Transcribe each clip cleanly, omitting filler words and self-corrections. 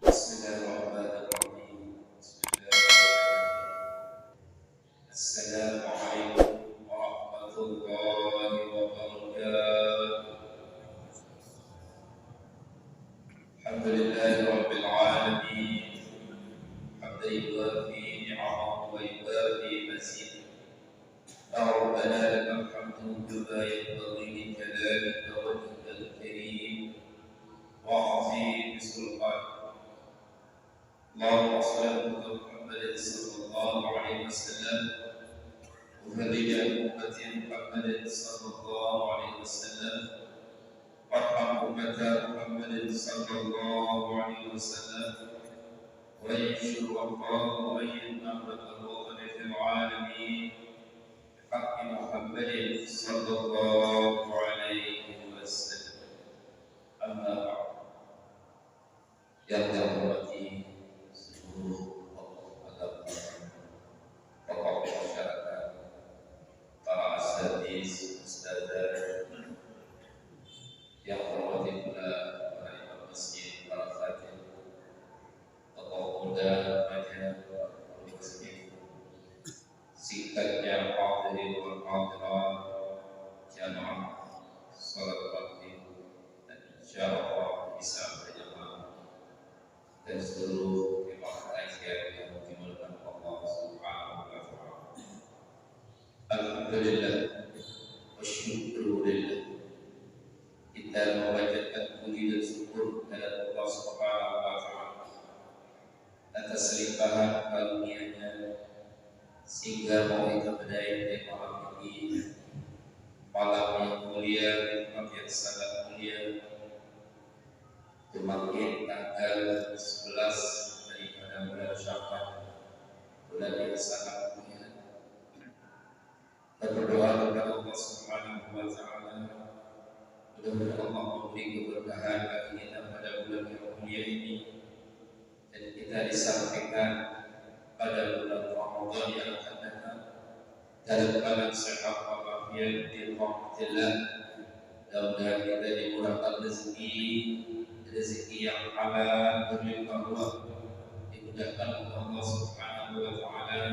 بسم الله الرحمن الرحيم. السلام عليكم ورحمة الله وبركاته. الحمد لله رب العالمين حمدا يوافي نعمه ويكافي مزيده. يا ربنا لك الحمد كما ينبغي لجلالك وجهك الكريم وعظيم سلطانك. اللهم صل على محمد صلى الله عليه وسلم وفرج أمة محمد صلى الله عليه وسلم وارحم أمة محمد صلى الله عليه وسلم وينشر أفراد وأيد أمره في العالمين بحق محمد صلى الله عليه وسلم. أما بعد يا أمتي tokoh masyarakat, para asatidz, ustadzah yang hormati pula para imam masjid, para khatib, tokoh muda, remaja, para muslim, singkatnya hadirin wal hadirat, jamaah salat maghrib dan insyaallah bisa berjamaah dan seluruh yang dimulakan Allah Subhanahu wa taala. Alhamdulillah wa syukrulillah. Kita memanjatkan puji dan syukur kepada Allah Subhanahu wa taala atas limpahan karunia-Nya sehingga mau kita berdaya malam ini, malam yang mulia, malam yang sangat mulia, Jumat tanggal 11 bulan Syawal, bulan yang sangat mulia. Kita berdoa kepada Allah Subhanahu wa taala, mudah-mudahan Allah memberi keberkahan bagi kita pada bulan yang mulia ini, dan kita disampaikan pada bulan Ramadan yang akan datang dalam keadaan sehat walafiat di rahmatillah. Mudah-mudahan kita dimurahkan rezeki yang halal berlimpah ruah, dimudahkan oleh Allah Subhanahu wa taala.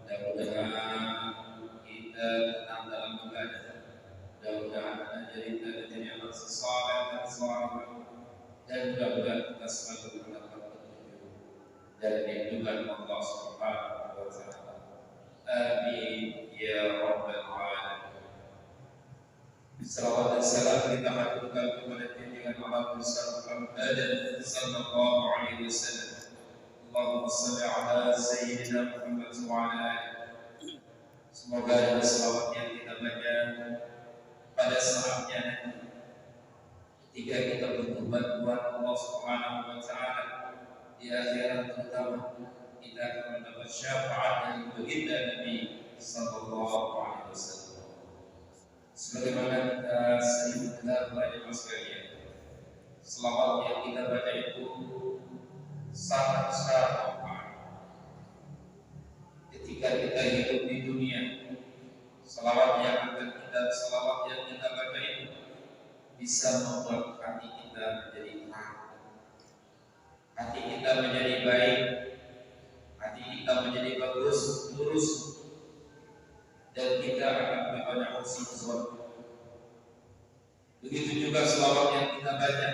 Mudah-mudahan kita tenang dalam ibadah, mudah-mudahan ajal kita menjadi amal saleh dan salihah, dan mudah-mudahan kita selalu mendapat petunjuk dan lindungan Allah Subhanahu wa taala. Amin ya rabbal alamin. Salawat dan salam kita haturkan kepada junjungan Allah Muhammad sallallahu alaihi wasallam. Allahumma salli ala sayyidina Muhammad wa ala alihi. Semoga ada salawat yang kita baca pada saatnya ketika kita butuh bantuan Allah Subhanahu wa taala di akhirat, terutama kita akan mendapat syafaat dari baginda Nabi sallallahu alaihi wasallam. Sebagaimana kita sering mendengar pada sekalian, selawat yang kita baca itu sangat manfaat ketika kita hidup di dunia. Selawat yang kita baca itu bisa membuat hati kita menjadi tenang, hati kita menjadi baik, hati kita menjadi bagus, lurus, dan kita akan berbanyak husnuzon. Begitu juga selawat yang kita baca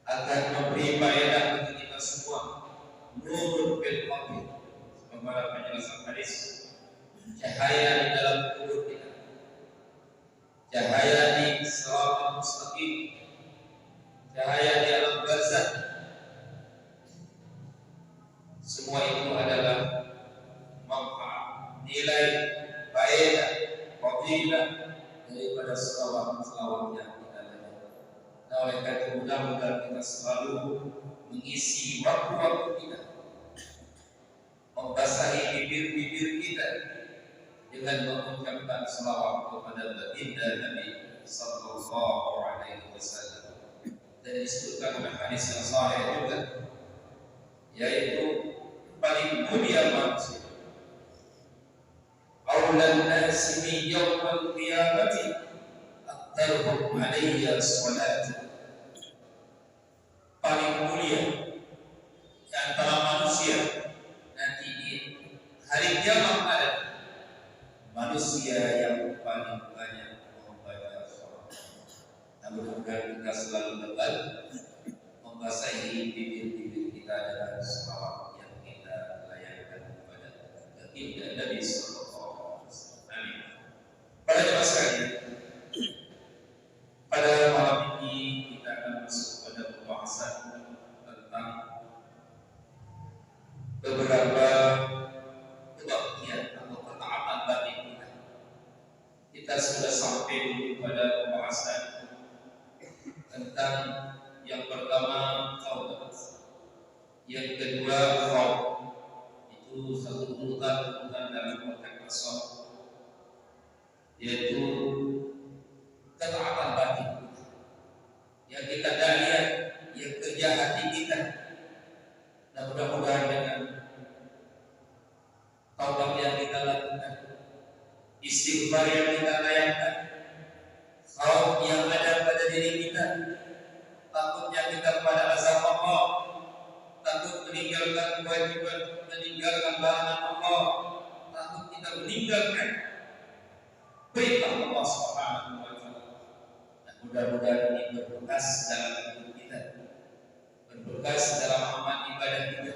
akan memberi faedah bagi kita semua. Nurul bil qalbi, sebagaimana penjelasan hadis, cahaya di dalam kubur kita, cahaya di siratal mustaqim, cahaya di alam barzakh. Semua itu adalah manfaat, nilai, faedah, fadilah daripada selawat yang kita baca. Nah, oleh karena itu mudah-mudahan kita selalu mengisi waktu-waktu kita, membasahi bibir-bibir kita dengan mengucapkan selawat kepada baginda Nabi sallallahu alaihi wasallam. Dan disebutkan dalam hadis yang sahih juga, yaitu paling mulia manusia, awlan nasi min yawmal qiyamati aktsaruhum alayya salati. Paling mulia beberapa kebahagiaan atau ketaatan batin kita. Kita sudah sampai pada pembahasan tentang yang pertama taubat, yang kedua khauf. Itu satu urutan dalam konteks tasawuf, yaitu ketaatan batin yang kita lihat, yang kerja hati kita. Dan mudah-mudahan dengan taubat yang kita lakukan, istighfar yang kita lakukan, khauf yang ada pada diri kita, takutnya kita pada azab Allah, takut meninggalkan kewajiban, meninggalkan larangan Allah, takut kita meninggalkan perintah Allah Subhanahu wa taala. Dan mudah-mudahan ini berbekas dalam hidup kita, berbekas dalam amal ibadah kita,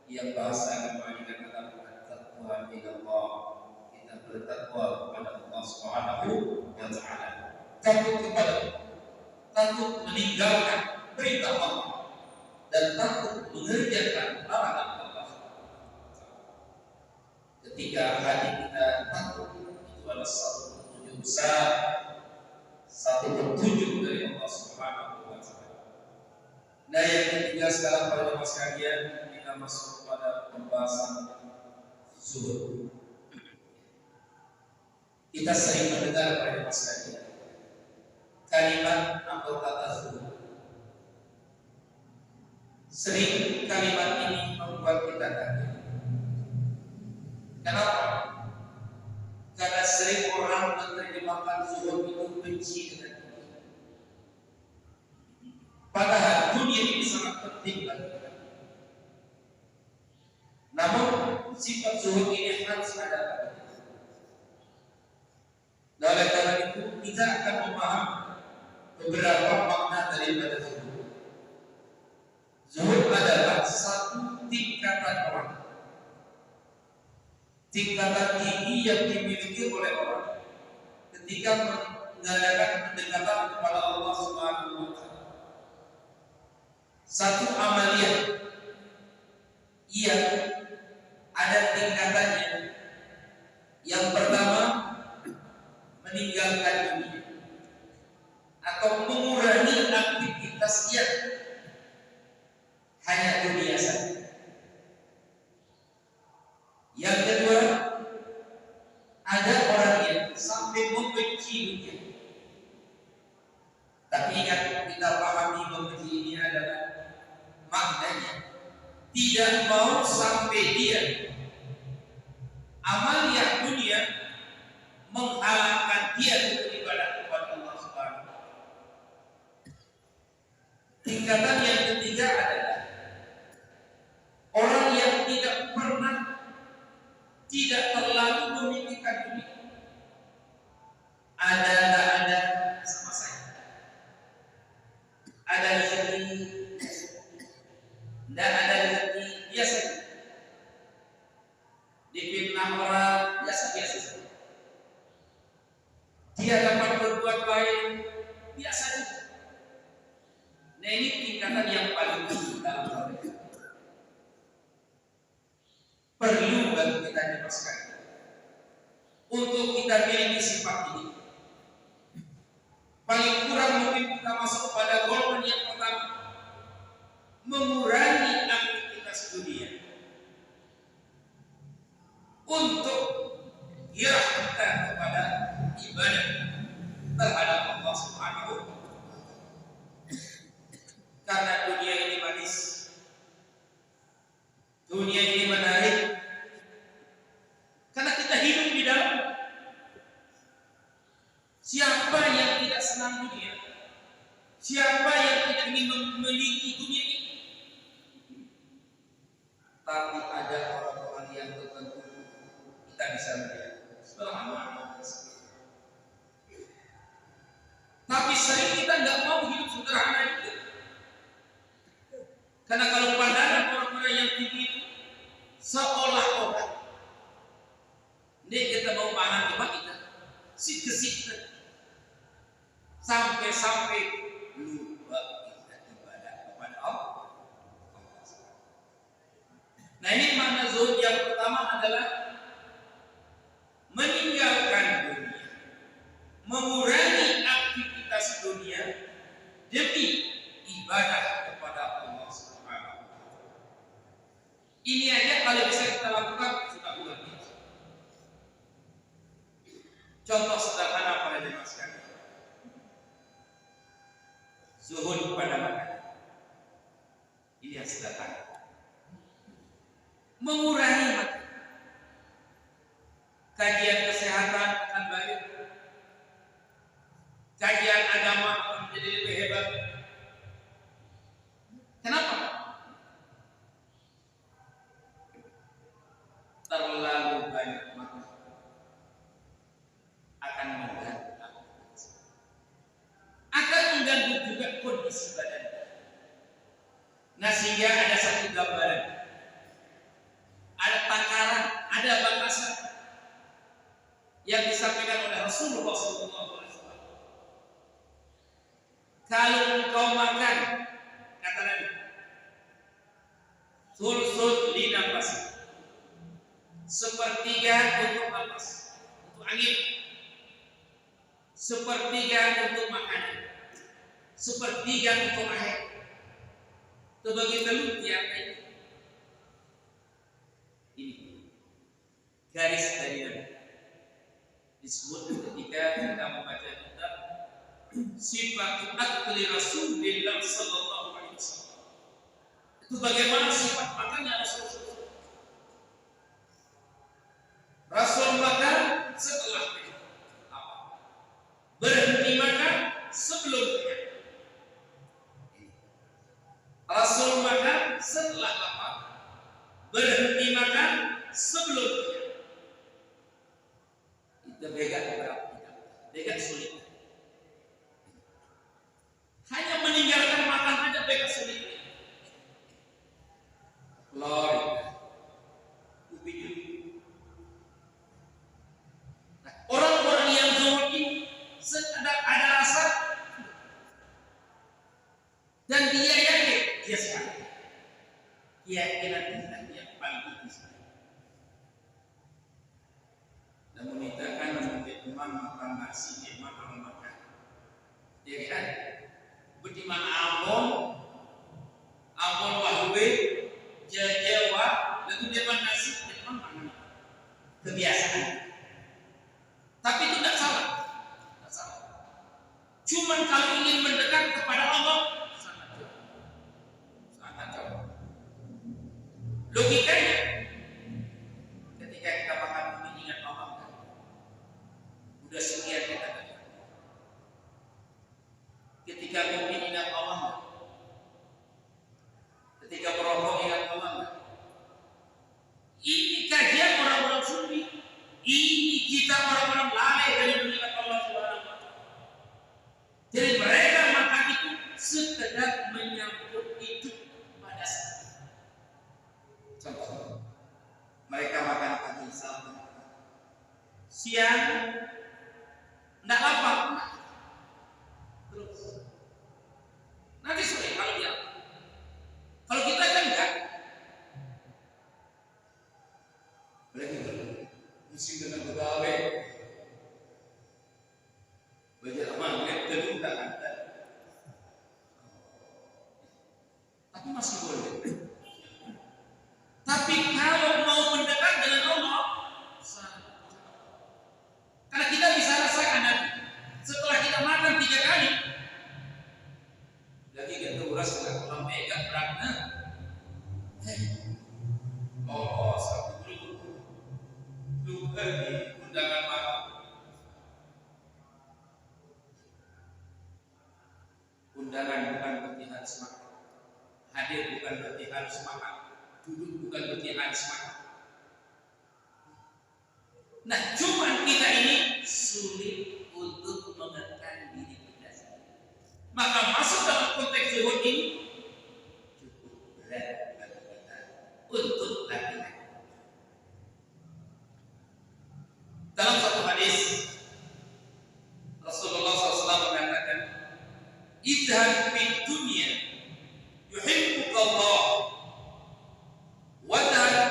yang bahasa agama kita katakan taqwa ilallah. Kita bertakwa kepada Allah Subhanahu wa taala, takut kepada Allah, takut meninggalkan perintah Allah, dan takut mengerjakan larangan Allah. Ketika hati kita takut, itu adalah satu petunjuk besar, satu petunjuk dari Allah Subhanahu wa taala. Nah, yang ketiga sekarang pada jemaah sekalian, kita masuk pada pembahasan zuhud. Kita sering mendengar pada jemaah sekalian kalimat atau kata zuhud. Sering kalimat ini membuat kita kaget. Kenapa? Karena sering orang menerjemahkan zuhud itu benci dengan dunia. Padahal dunia ini sangat penting bagi kita. Namun sifat zuhud ini harus ada. Nah, oleh karena itu kita akan memahami beberapa makna daripada zuhud. Zuhud adalah satu tingkatan orang, tingkatan tinggi yang dimiliki oleh orang ketika mengadakan pendekatan kepada Allah Subhanahu wa taala. Satu amalia yang ada tingkatannya. Yang pertama, meninggalkan dunia atau mengurangi aktivitas yang hanya dunia saja. Yang kedua, ada orang yang sampai membenci dunia. Tapi ingat, kita pahami membenci ini adalah maknanya tidak mau sampai dia amal yang dunia menghalangkan dia untuk ibadah kepada Allah Subhanahu wa taala. Tingkatan yang ketiga adalah orang yang tidak terlalu memikirkan dunia. Ada sama saya. Ada rezeki, tidak ada rezeki biasa. Difitnah orang biasa. Dia dapat berbuat baik biasa juga. Nah, ini tingkatan yang paling tinggi dalam hal ini. Perlu bagi kita jelaskan untuk kita miliki sifat ini. Paling kurang mungkin kita masuk pada golongan yang pertama, mengurangi aktivitas dunia untuk hirah kita kepada ibadah terhadap Allah Subhanahu wa taala. Karena dunia ini manis, dunia ini menarik, karena kita hidup di dalam. Siapa yang tidak senang dunia? Siapa yang tidak ingin memiliki dunia ini? Tapi ada orang-orang yang tertentu kita bisa melihat selama. Tapi sering kita nggak mau hidup sederhana itu. Karena kalau pandangan orang-orang yang tinggi itu seolah-olah ini kita mau pangan coba kita sik-sik sampai lupa kita ibadah kepada Allah. Nah, ini makna zuhud yang pertama adalah meninggalkan dunia, mengurangi aktivitas dunia demi ibadah kepada Allah Subhanahu wa taala. Ini aja kalau bisa kita lakukan sudah luar biasa. Contoh sederhana pada jemaah sekalian. Zuhud pada makanan. Ini yang sederhana. Mengurangi makan. Kajian kesehatan akan baik. Kajian agama akan menjadi lebih hebat. Kenapa? Terlalu banyak makan akan mengganggu juga kondisi badan. Nah, sehingga ada satu gambaran, ada takaran, ada batasan yang disampaikan oleh Rasulullah SAW. Kalau engkau makan, kata Nabi, sulsul linafas, sepertiga untuk nafas, untuk angin, sepertiga untuk makanan, sepertiga untuk air. Itu bagi telur tiap hari. Ini garis dari Nabi disebut ketika kita membaca kitab Sifat Akli Rasulullah Sallallahu Alaihi Wasallam. Itu bagaimana sifat makannya Rasul. Rasul makan setelah kenyang, berhenti makan sebelum kenyang. Rasul makan setelah lapar, berhenti makan sebelum kenyang. Itu beda berat, beda sulit. Hanya meninggalkan makan aja beda sulit. Lord, orang-orang yang zuhud ini ada rasa dan dia yakin dia sekali. Keyakinan yang paling tinggi sekali. Dan menitakan menjadi imam makan nasi, imam makan. Ya kan? Bagaimana Ambon wahwe, Jawa, lalu dia makan nasi, imam makan. Kebiasaan. Tapi itu tidak salah. Tidak salah. Cuman kalau ingin mendekat kepada Allah, sangat jauh. Sangat jauh. Logikanya, ketika kita makan ingat Allah, sudah sekian kita kan. Ketika mungkin ingat Allah, ketika merokok ingat Allah. Ini kajian orang-orang sufi. Ini kita orang-orang lalai dari mengingat Allah Subhanahu wa taala. Jadi mereka makan itu sekedar menyambut hidup pada saat. Contoh, mereka makan pagi siang, tidak lapar, terus nanti sore kalau dia. Kalau kita kan enggak, mesti dengan pegawai belajar aman, lihat tak ada, tapi masih boleh. Tapi kalau mau mendekat dengan Allah, karena kita bisa rasakan nanti setelah kita makan 3 kali, lagi kita uras dengan orang mega beratnya. Oh, satu belum lagi undangan makan. Undangan bukan berarti harus makan. Hadir bukan berarti harus makan. Duduk bukan berarti harus makan. Nah, cuman kita ini sulit untuk menekan diri kita sendiri. Maka masuk dalam konteks zuhud ini cukup berat bagi kita untuk latihan. Dalam satu hadis Rasulullah SAW mengatakan, "Idhab fid dunya yuhibbuka Allah, wa dhhab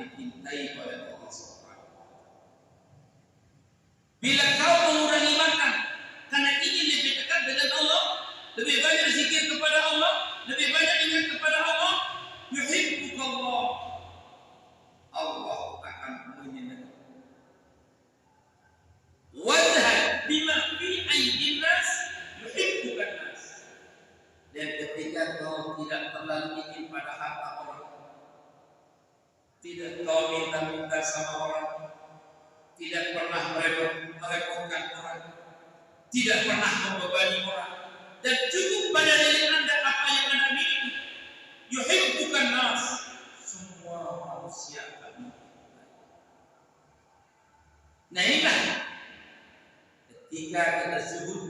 dicintai oleh Allah Subhanahu wa taala. Bila kau mengurangi makan karena ingin lebih dekat dengan Allah, lebih banyak zikir kepada Allah, lebih banyak ingat kepada Allah, yuhibbukallah, Allah akan menyenangkan. Wadhab bima fi aydin nas yuhibbukan nas. Dan ketika kau tidak terlalu ingin pada harta orang, tidak kau minta-minta sama orang, tidak pernah merepotkan orang, tidak pernah membebani orang, dan cukup pada diri Anda apa yang Anda miliki, yuhibbukan nas, semua manusia akan mencintai. Nah inilah ketika kita sebut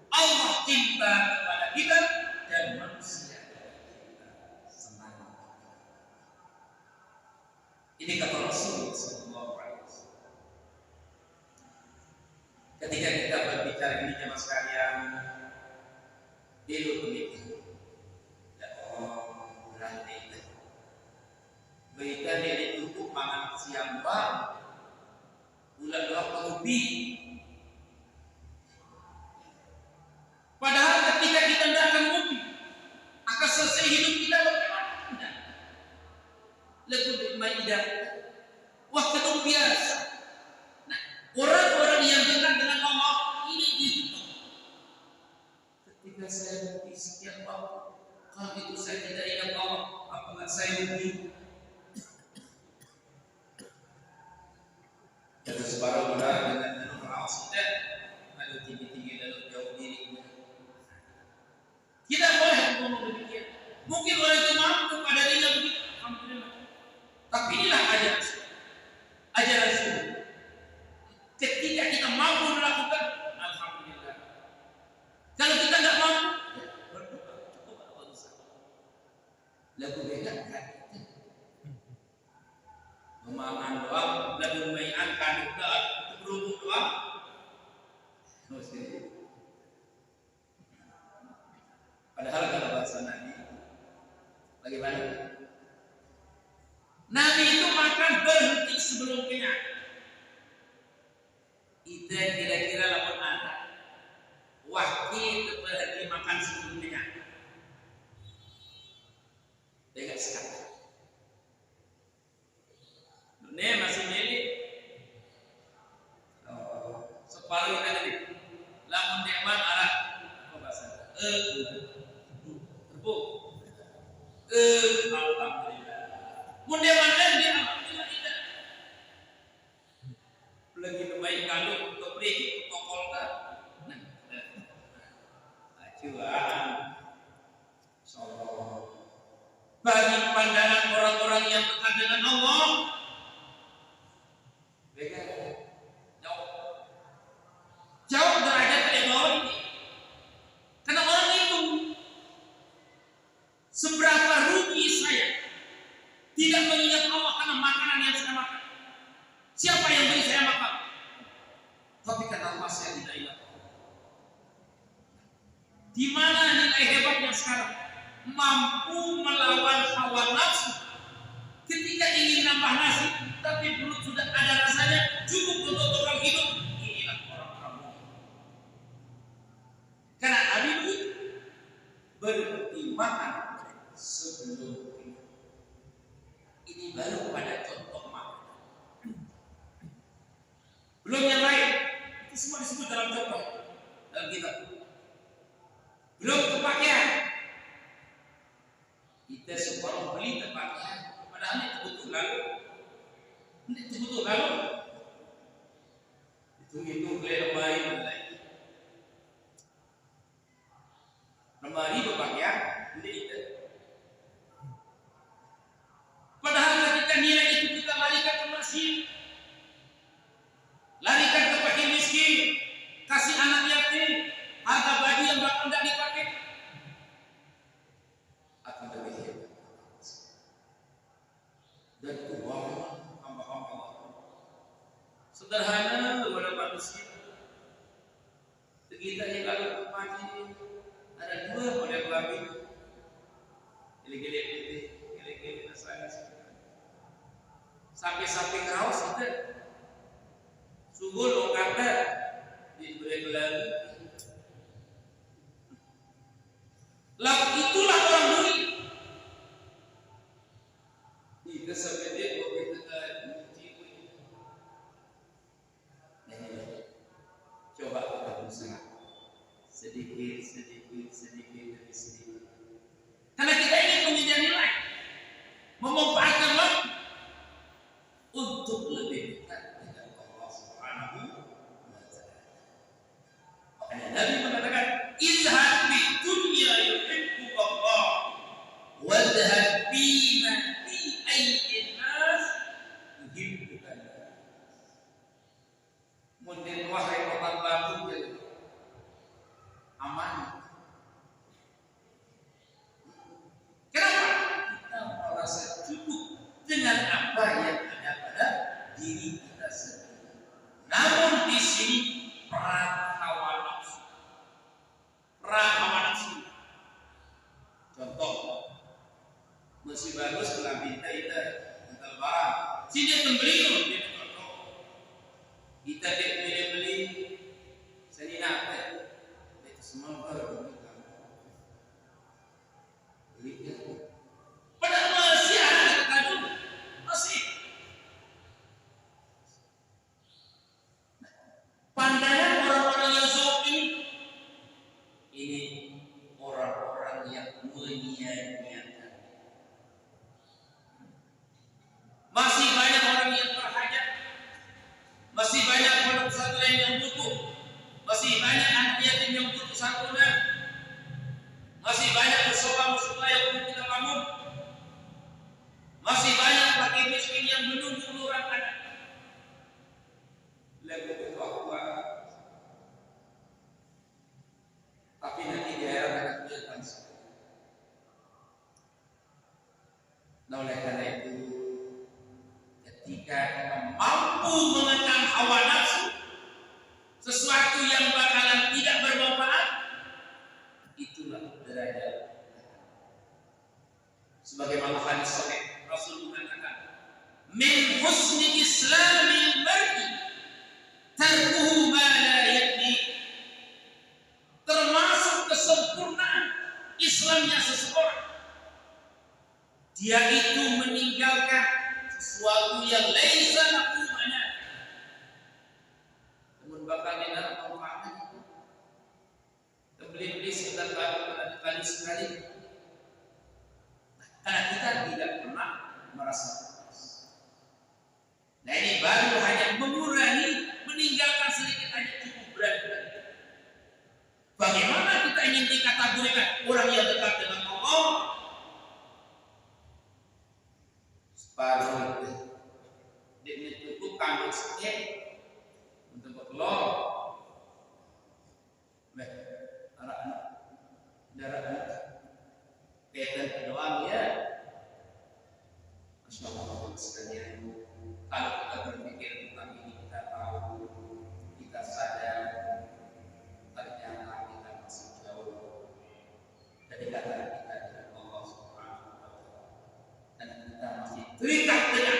Allah cinta kepada kita dan manusia kita senang. Ini kata Rasul sallallahu alaihi wasallam. Ketika kita berbicara ini jemaah sekalian, dulu begitu. Ya Allah, berarti berita ini cukup makan siang bang, bulan dua kopi. Padahal ketika kita tidak akan ngopi, akan selesai hidup kita bagaimana? Lekut Maidah, wah ketemu biasa. Nah, orang-orang yang dekat dengan Allah ini dihitung. Ketika saya ngopi sekian waktu, kalau itu saya tidak ingat Allah, apakah saya ngopi? Jadi sebarang benar dengan orang sudah lalu tinggi-tinggi lalu jauh diri. Tidak boleh ngomong demikian. Mungkin orang itu mampu pada dirinya begitu. Alhamdulillah. Tapi inilah ajaran sunnah. Ketika kita mampu melakukan, alhamdulillah. Kalau kita tidak mampu, berdoa kepada Allah. Lagu beda kan? Memaafkan doa, lagu mengingatkan doa, berubah doa. Padahal kalau bahasa Nabi bagaimana? Nabi itu makan berhenti sebelum kenyang. Itu kira-kira lamun ada waktu berhenti makan sebelum kenyang. Dengan sekali. Dunia masih milik. Separuh kita tadi. Lamun nikmat arah apa bahasa? Alhamdulillah. Mudah mudahan dia alhamdulillah tidak. Lagi baik kalau untuk beri protokol kan. Acuan. Insyaallah. Bagi pandangan orang-orang yang dekat dengan Allah, beda. Jauh derajat dari bawah ini. Karena orang itu seberapa rugi saya tidak mengingat Allah karena makanan yang saya makan. Siapa yang beri saya makan? Tapi karena Allah saya tidak ingat. Di mana nilai hebatnya sekarang? Mampu melawan hawa nafsu. Ketika ingin nambah nasi, tapi perut sudah ada rasanya, cukup untuk tukang hidup. Inilah orang-orang mukmin. Karena Nabi itu berhenti makan sebelum itu. Ini baru pada contoh makan. Belum yang lain. Itu semua disebut dalam contoh dalam kitab. Belum kepakaian. Kita semua beli tempatnya. Padahal ini kebutuhan. Ini kebutuhan. Itu lemari lagi. Lemari berpakaian. Ini kita. Padahal ketika nilai itu kita larikan ke masjid, larikan ke fakir miskin, kasih anak yatim, harga baju yang bahkan tidak dipakai, akan lebih hebat. Dan uang hamba-hamba Allah sederhana kepada manusia. Kita yang lalu pagi ada dua model babi. Sampai samping raus itu subuh lo kata diberi lagi. Lah itulah orang dulu. Itu sampai dia begitu coba kita berusaha sedikit demi sedikit. Karena kita ingin mengejar nilai, memanfaatkan waktu untuk lebih dekat dengan Allah Subhanahu wa Ta'ala. Makanya Nabi mengatakan, "Izhad bid dunya yuhibbuka Allah, wadhhab bima fi aydin nas yuhibbuka Allah." Mungkin wahai kota Batu aman. Kenapa? Kita merasa cukup dengan apa yang ada pada diri kita sendiri. Namun di sini perang hawa nafsu. Contoh, masih bagus kalau kita mental barang. Sini membeli loh, dia contoh. Kita beli seni nak, itu semua baru. Padahal masih ada kadang masih. Pandangan orang-orang yang zolim ini orang-orang yang menyia-nyiakan. Masih banyak orang yang berhajat, masih banyak pondok pesantren yang butuh, masih banyak anak yatim yang butuh santunan, masih banyak musola yang perlu kita bangun, masih banyak fakir miskin yang menunggu lurah anak. Lagu itu aku tapi nanti di akhirat akan kelihatan. Nah oleh karena itu, ketika kita mampu mengekang hawa nafsu, sesuatu yang bakalan tidak bermanfaat, itulah derajat. Sebagaimana hadis sahih Rasul mengatakan, "Min husni islamil mar'i tarkuhu ma la yakni." Termasuk kesempurnaan Islamnya seseorang, dia itu meninggalkan sesuatu yang laisa lahu manfaat. Namun bakal dalam manfaatnya itu beli sekitar kali sekali. Karena kita tidak pernah merasa puas. Nah ini baru hanya mengurangi, meninggalkan sedikit aja cukup berat. Bagaimana kita ingin dikategorikan orang yang dekat dengan Allah? Separuh itu dia cukup kambing sekian untuk bertelur. Darah kaitan doang ya. Masya Allah sekalian. Kalau kita berpikir tentang ini, kita tahu, kita sadar ternyata kita masih jauh dari kata kita dengan Allah Subhanahu wa Ta'ala, dan kita masih terikat dengan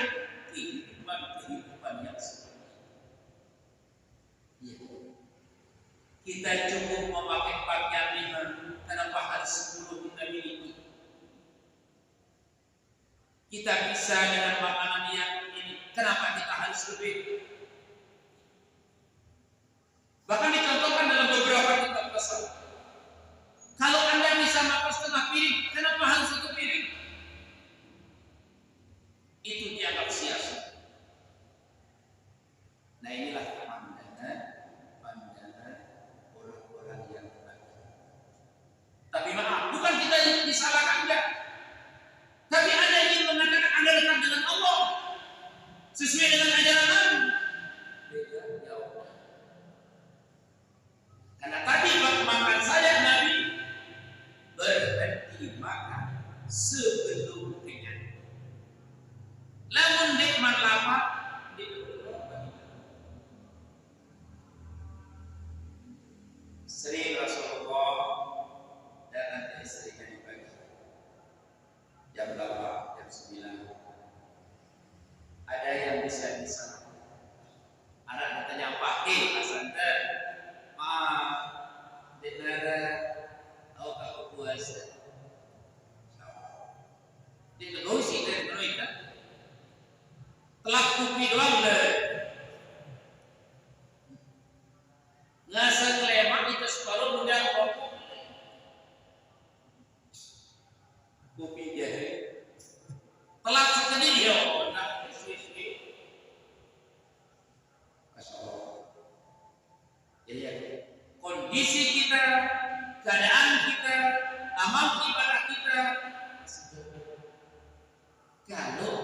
kehidupan yang sebenarnya. Kita cukup memakai pakaian 5, kenapa harus 10 kita miliki? Kita bisa dengan makanan yang ini, kenapa kita harus lebih? Bahkan dicontohkan dalam beberapa kitab tasawuf. Kalau Anda bisa makan setengah piring, kenapa harus 1 piring? Itu dianggap sia-sia. Nah inilah pandangan orang-orang yang berbeda. Tapi maaf, bukan kita disalahkan, enggak. Tapi Anda ingin mengatakan Anda dekat dengan Allah sesuai dengan ajaran Nabi. Beda jauh. Karena tadi makan saja Nabi berhenti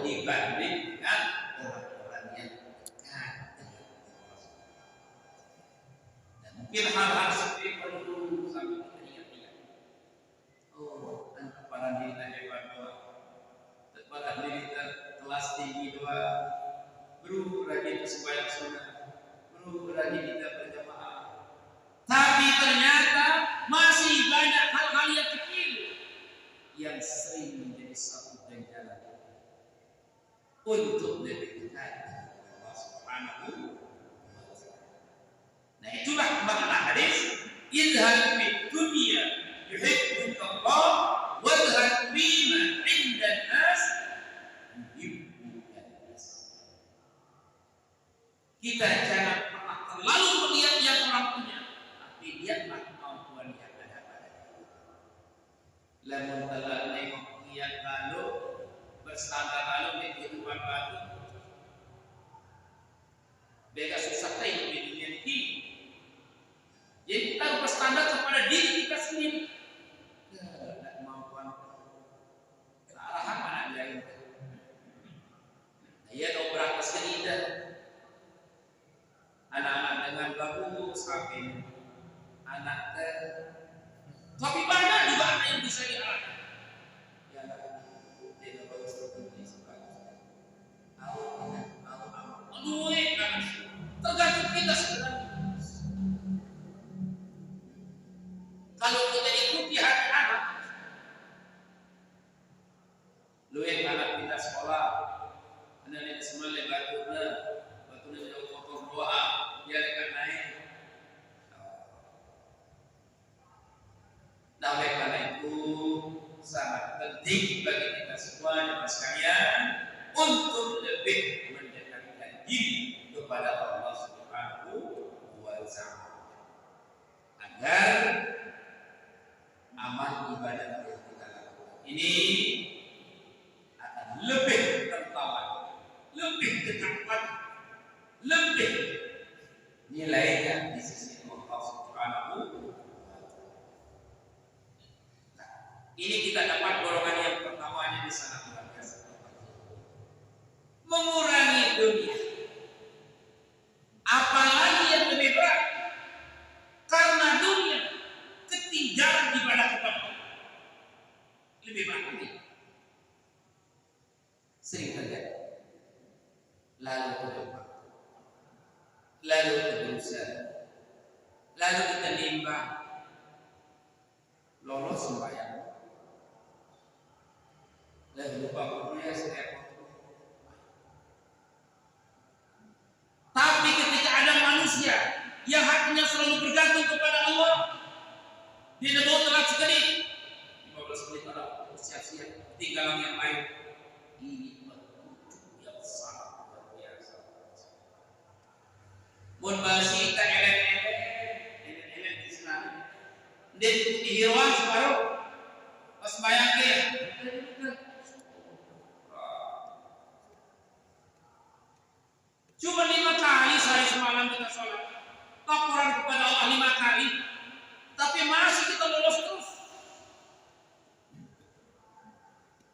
dibanding dengan orang-orang yang dekat dengan Allah. Dan mungkin hal-hal seperti perlu sampai kita ingat-ingat. Oh, para diri hebat doa, para diri kelas tinggi doa, bro rajin sembahyang sunnah, bro rajin kita berjamaah. Tapi ternyata masih banyak hal-hal yang kecil yang sering menjadi satu jalan untuk lebih dekat dengan Allah Subhanahu wa Ta'ala. Nah, itulah makna hadis idhab fid dunya yuhibbuka Allah wadhhab bima 'inda an-nas yuhibbuka an-nas. Kita jangan pernah terlalu melihat yang orang punya, tapi lihatlah kemampuan yang ada padanya. Lamun telah nengok lihat lalu berstandar lalu di kehidupan baru, beda susah hidup di dunia ini. Jadi kita berstandar kepada diri kita sendiri. Tidak kemampuan arahan mana dia itu. Ia tahu berapa sendiri. Anak-anak dengan bagus tapi anak tapi banyak juga anak yang bisa diarahkan. Ya, dia bagus tertentu sebagainya. Tergantung kita sebenarnya. Kalau kita ikuti hati anak, luwe anak kita sekolah, anak-anak semuanya batunya jauh kotor doa, dia akan naik. Nah, oleh karena itu sangat penting bagi kita semua dan sekalian untuk lebih mendekatkan diri kepada Allah Subhanahu wa Ta'ala agar amal ibadah yang kita lakukan ini akan lebih tertawan, lebih dekat, lebih nilainya di sisi Allah Subhanahu wa Ta'ala. Ini kita dapat golongan yang pertama yang sangat luar biasa. Mengurangi dunia. Apalagi yang lebih berat. Karena dunia ketinggalan ibadah kepada Allah. Lebih berat lagi. Sering terjadi. Lalu berdoa. Lalu berusaha. Lalu kita nimbang. Lolos sembahyang. Lalu lupa kuliah setiap waktu. Tapi ketika ada manusia yang hatinya selalu bergantung kepada Allah, dia tidak telat sekali 15 menit ada siap-siap tinggalan yang lain. Ini petunjuk yang sangat luar biasa. Mun masih tak elek di sana. Dia dihirwan separuh pas bayang dia. Cuma 5 kali sehari semalam kita sholat. Laporan kepada Allah 5 kali. Tapi masih kita lolos terus.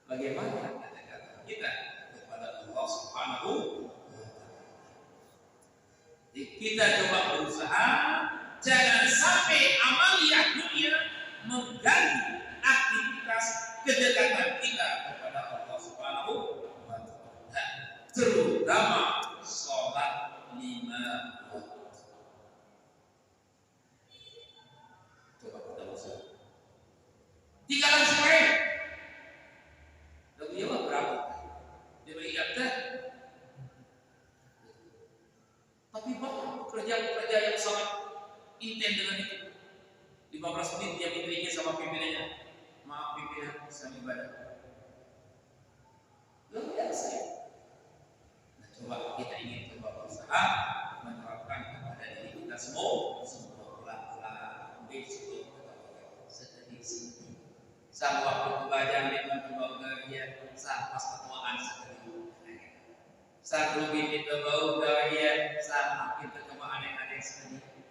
Bagaimana kedekatan kita kepada Allah Subhanahu wa Ta'ala? Kita coba berusaha jangan sampai amaliyah dunia mengganggu aktivitas kedekatan kita kepada Allah Subhanahu wa Ta'ala. Terutama sholat 5 waktu. Coba kita usaha. Tinggalan sore. Lalu dia berapa? Dia mengingatkan. Tapi banyak pekerja yang sangat intens dengan itu. 15 menit dia meetingnya sama pimpinannya. Maaf pimpinan, saya ibadah. Luar biasa ya. Coba kita ingin coba berusaha menerapkan kepada diri kita semua pelan-pelan besok sedikit sang waktu kebahagiaan dengan bau gaya sang pas ketuaan sedikit sang rugi kita bau gaya sang makin ketemu aneh-aneh sedikit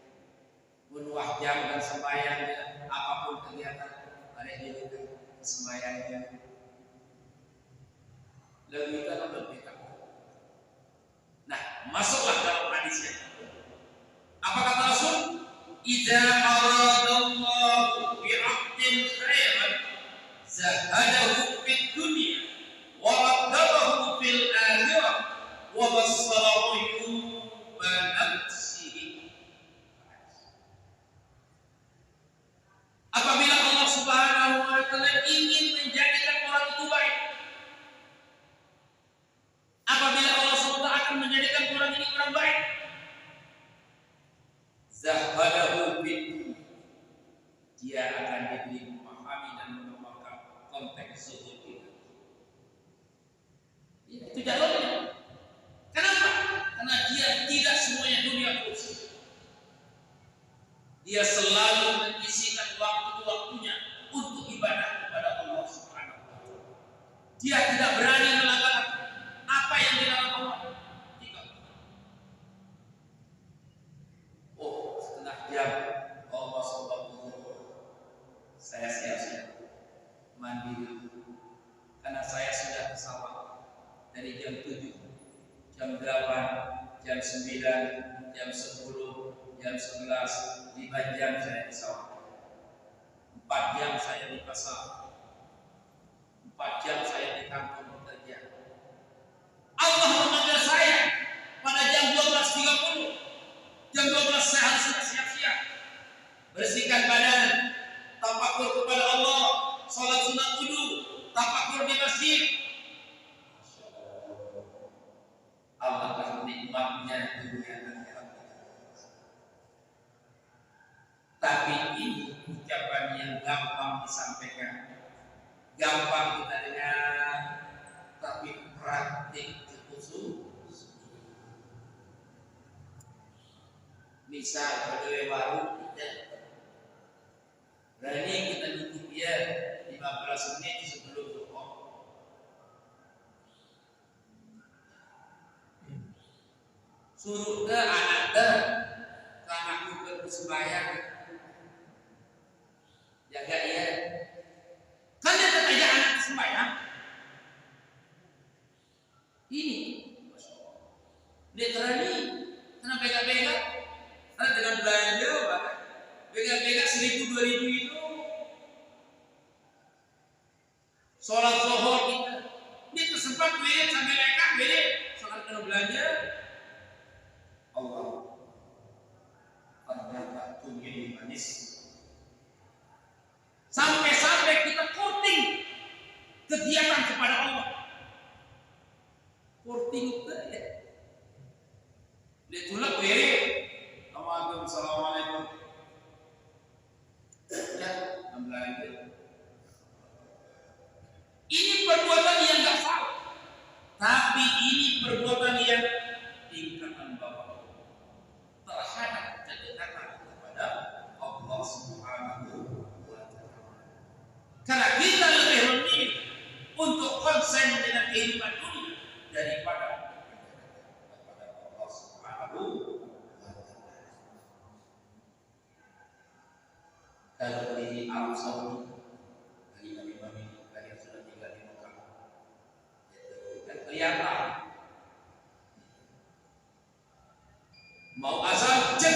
bunuh jam dan sembahyang apapun kegiatan ada di sembahyangnya Lagu itu akan berbeda. Nah, masuklah dalam hadisnya. Apa kata Rasul? Idza aradallahu bi'abdin khairan zahadahu fid dunya wa raddahu fil akhirah wa bassarahu yuba nafsihi. Apabila Allah Subhanahu wa taala ingin menjadikan orang itu baik, apabila Allah SWT akan menjadikan orang ini orang baik, zahadahu bin, dia akan diberi memahami dan mengamalkan konteks zuhud itu. Itu jalurnya. Kenapa? Karena dia tidak semuanya dunia terus. Dia selalu menyisihkan waktu-waktunya untuk ibadah kepada Allah Subhanahu wa taala. Dia tidak berani melanggar apa yang dilarang Allah. Oh, setengah jam Allah Subhanahu saya siap-siap mandi dulu karena saya sudah pesawat dari jam 7, jam 8, jam 9, jam 10, jam 11, 5 jam saya pesawat, 4 jam saya di pasar, 4 jam saya di kantor bekerja. Allah memanggil saya pada jam 12.30. Jam 12 saya harus sudah siap-siap, bersihkan badan, tafakur kepada Allah, salat sunat wudu, tafakur di masjid. Alangkah nikmatnya dunia akhirat. Tapi ini ucapan yang gampang disampaikan, gampang kita dengar, tapi praktik khusus. Misal pegawai baru kita berani kita duduk dia 15 menit sebelum zuhur. Suruh ke anak ke anakku bersembahyang, jaga dia. Kan dia tetap anak sembahyang. Ini, literally, karena bega-bega. Karena dengan belanja, bega-bega 1.000, 2.000 itu sholat zuhur kita. Ini tersempat wirid sampai mereka wirid sholat kena belanja. Allah ternyata dunia ini manis. Sampai-sampai kita courting kegiatan kepada Allah. Courting itu ya. Dia tulak wirid. Assalamualaikum. Ya, belanja. Ini perbuatan yang tidak salah, tapi ini perbuatan yang tingkatan bawah terhadap kedekatan kepada Allah Subhanahu wa taala. Karena kita lebih memilih untuk konsen dengan kehidupan dunia daripada Allah Subhanahu. Kalau di Arab Saudi, bagi kami yang sudah tinggal di Mekah, dan kelihatan mau azan jam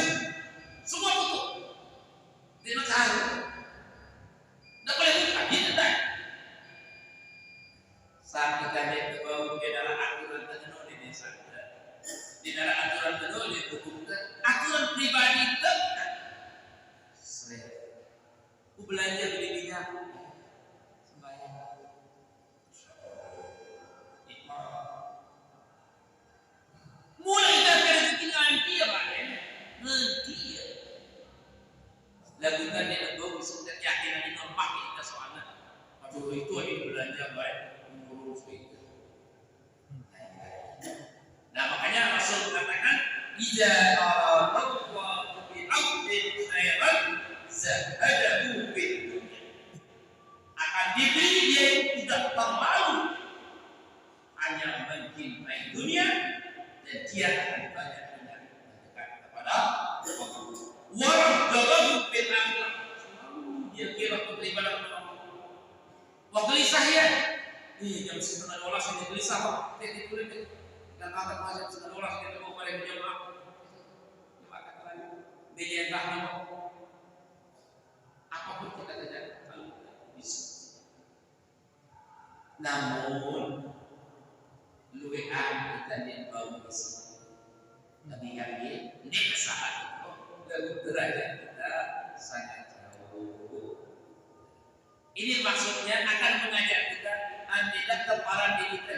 semua tutup di Mekah. Tidak boleh buka, tidak. Saat kita lihat bahwa di dalam aturan tertentu di desa, di dalam aturan tertentu di hukum, aturan pribadi tetap. Belanja beli minyak, sembahyang, mulai dari rezeki nanti ya Pak, nanti ya. Lakukan dia lebih sudah yakin ini normal kita soalnya. Aduh itu ada belanja baik, mengurus itu. Nah makanya Rasul mengatakan, Ija Allah bi abdin khairan zahadahu fid dunya. Akan diberi dia tidak terlalu hanya mencintai dunia, dan dia akan banyak mendekat kepada Allah. Waraddahu fil akhirah. Dia kira beribadah kepada Allah. Wa gelisah ya, jam setengah 12 ini gelisah kok. Ditulis dan angkat jam setengah 12 kita mau pada jemaah. Jemaah kata lagi. Dia entah apapun kita kerjakan kalau bisa. Namun luwean kita yang bau bersama. Tapi kami ini saat itu derajat kita sangat jauh. Ini maksudnya akan mengajak kita tidak keparan diri kita.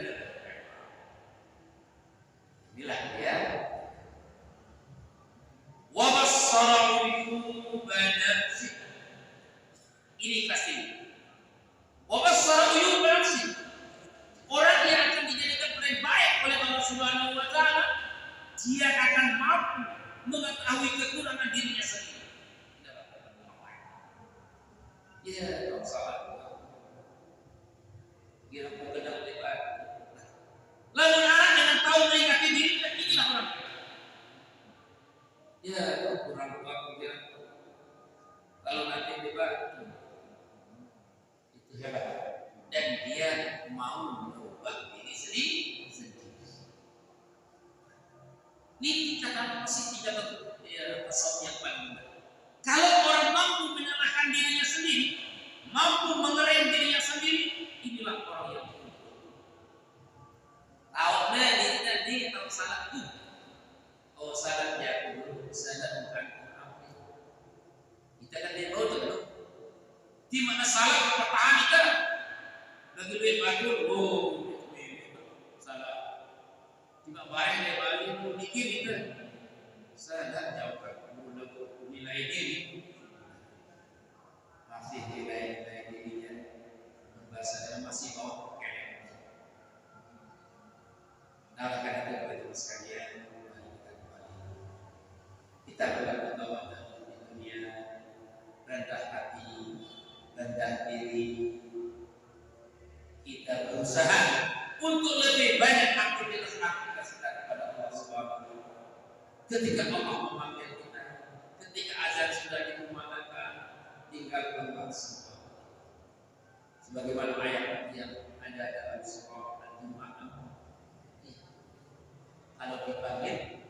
Inilah ya. Wa bassarahu banafsi. Ini pasti. Wa bassarahu banafsi. Orang yang akan dijadikan paling baik oleh Allah Subhanahu wa taala, dia akan mampu mengetahui kekurangan dirinya sendiri. Ya, kalau salah. Kira mengenal lebar. Lalu anak dengan tahu mengingati diri, inilah orang. Ya, kurang waktu kira. Kalau nanti lebar, itu hebat. Dan dia mau merubah diri sendiri. Ini dikatakan masih tidak tasawuf yang paling benar. Kalau orang mampu menyalahkan dirinya sendiri, mampu mengerem dirinya sendiri, inilah orang yang tahu dia tahu salah itu. Oh salah jatuh, salah bukan apa. Kita kan dia tahu tu. Di mana salah pertahan kita, lagi duit batu, salah. Tiba barang dia balik mikir itu, salah jauh nilai diri. Masih nilai dirinya bahasanya masih mau nah karena itu betul sekalian kita berlaku di dunia rendah hati, rendah diri, kita berusaha untuk lebih banyak aktivitas kita kepada Allah Subhanahu wa taala. Ketika Allah memanggil kita, ketika azan sudah dikumandangkan, tinggalkan semua. Sebagaimana ayat yang ada dalam surah Al-Jumu'ah. Kalau dipanggil,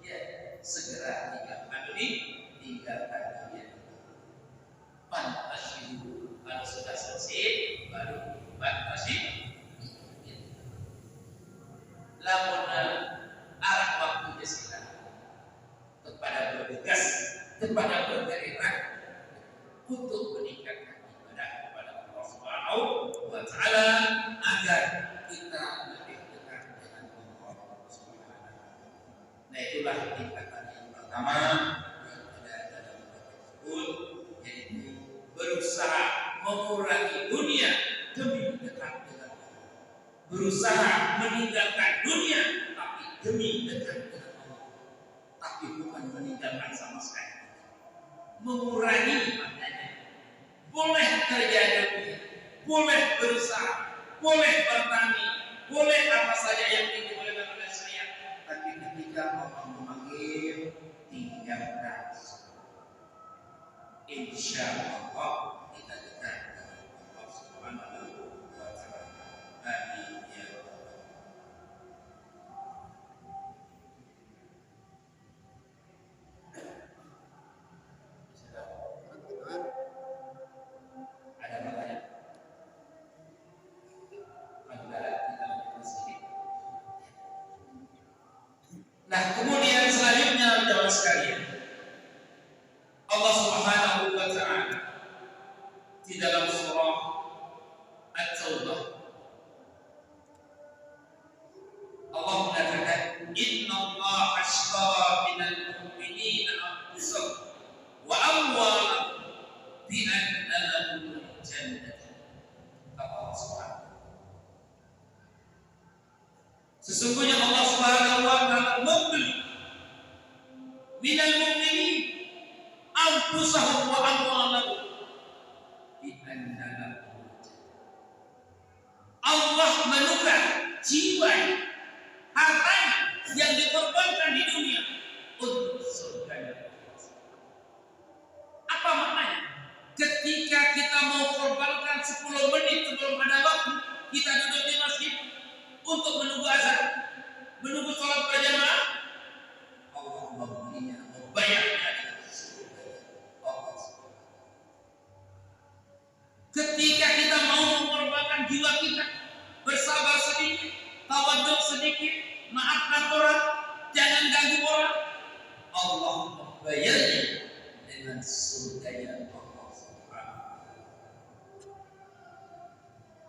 ya segera tinggalkan dia. Pantasih kalau sudah selesai, baru pantasih. Lamun arah waktu sekarang kepada bergegas, kepada bergerak untuk meningkatkan ibadah kepada Allah Subhanahu wa taala agar kita lebih dekat dengan Allah Subhanahu wa taala. Nah, itulah tingkatan yang pertama yang ada dalam tersebut, yaitu berusaha mengurangi dunia demi dekat dengan Allah. Berusaha meninggalkan dunia tapi demi dekat dengan Allah. Tapi bukan meninggalkan sama sekali. Mengurangi maknanya. Boleh terjadi, boleh berusaha, boleh bertani, boleh apa saja yang dibolehkan oleh saya. Tapi ketika Allah memanggil, tinggalkan. Insya Allah kita dekat dengan Allah Subhanahu wa taala. Amin ya rabbal Nah, kemudian selanjutnya jemaah sekalian, Allah Subhanahu wa taala di dalam surah At-Taubah Allah mengatakan innallaha ashtara minal mu'minina anfusahum wa amwalahum bi anna lahumul jannah. Allah Subhanahu. Sesungguhnya Allah Subhanahu wa taala membeli minal mu'minin anfusahum wa amwalahum bi anna lahumul jannah. Allah menukar jiwa, harta yang dikorbankan di dunia untuk surga. Apa maknanya? Ketika kita mau korbankan 10 menit sebelum ada waktu, kita duduk sedikit, maafkan orang, jangan ganggu orang. Allah membayarnya dengan surganya Allah Subhanahu.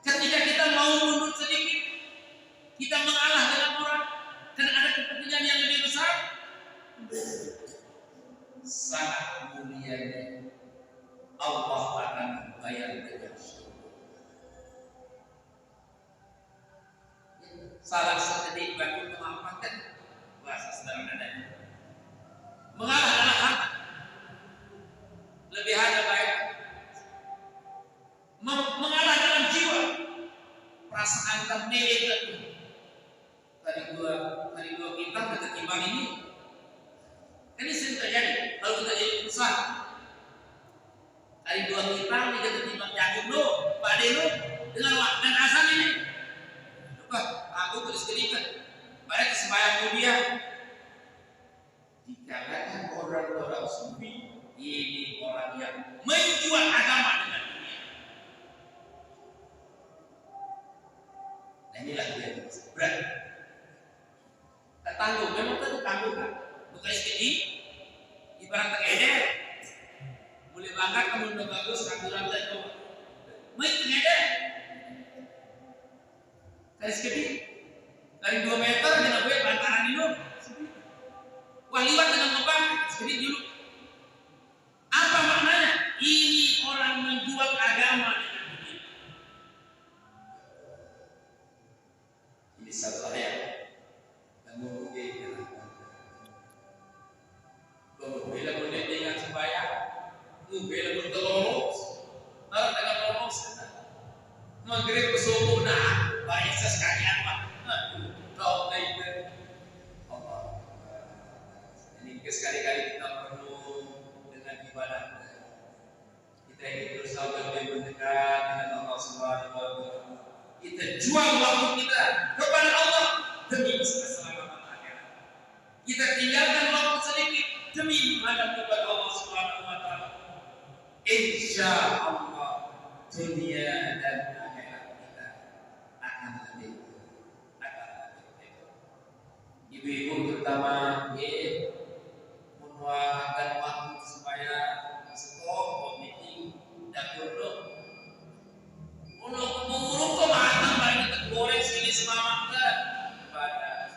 Ketika kita mau mundur sedikit, kita mengalah dengan orang karena ada kepentingan yang lebih besar, sangat mulianya Allah akan membayar dengan surga. Salah seketik baku memaafkan bahasa sederhana mengalah dalam hati, lebih ada baik mengalah dalam jiwa, perasaan ternilai itu. Tadi dua kita ketimbang ini sering terjadi kalau kita jadi perusahaan. Tadi dua kita ketimbang jagung lo, Pak Ade lo dengan asal ini. Coba aku tulis kelikan, banyak kesembahyang dia. Dikarenakan orang-orang sufi ini orang yang menjual agama dengan dunia. Nah inilah dia berat. Tanggung, memang tentu tanggung kan? Bukan SPI, ibarat tengeder. Boleh bangga kamu udah bagus, kamburan tak coba. Main tengeder. Dari SPI, dari 2 meter dengan gue bantaran dulu. Wah liwat dengan ngebang, SPI dulu. Apa maknanya? Ini orang menjual agama dengan dunia. Ini satu ayat. Bila boleh dengan sembahyang, bila bertolong, orang dengan tolong sana, maghrib ke subuh nah, baik sekalian pak, tahu itu, Allah. Ini sekali-kali kita perlu dengan ibadah, kita ingin berusaha lebih mendekat dengan Allah Subhanahu Wa Taala. Kita jual waktu kita kepada Allah demi keselamatan akhirat. Kita tinggalkan waktu sedikit demi menghadap kepada Allah Subhanahu Wa Taala. Insya Allah dunia dan akhirat kita akan lebih baik. Ibu-ibu terutama menuakan waktu supaya stop meeting dapur lo. Untuk mengurung kemana baik kita goreng sini semangat kan pada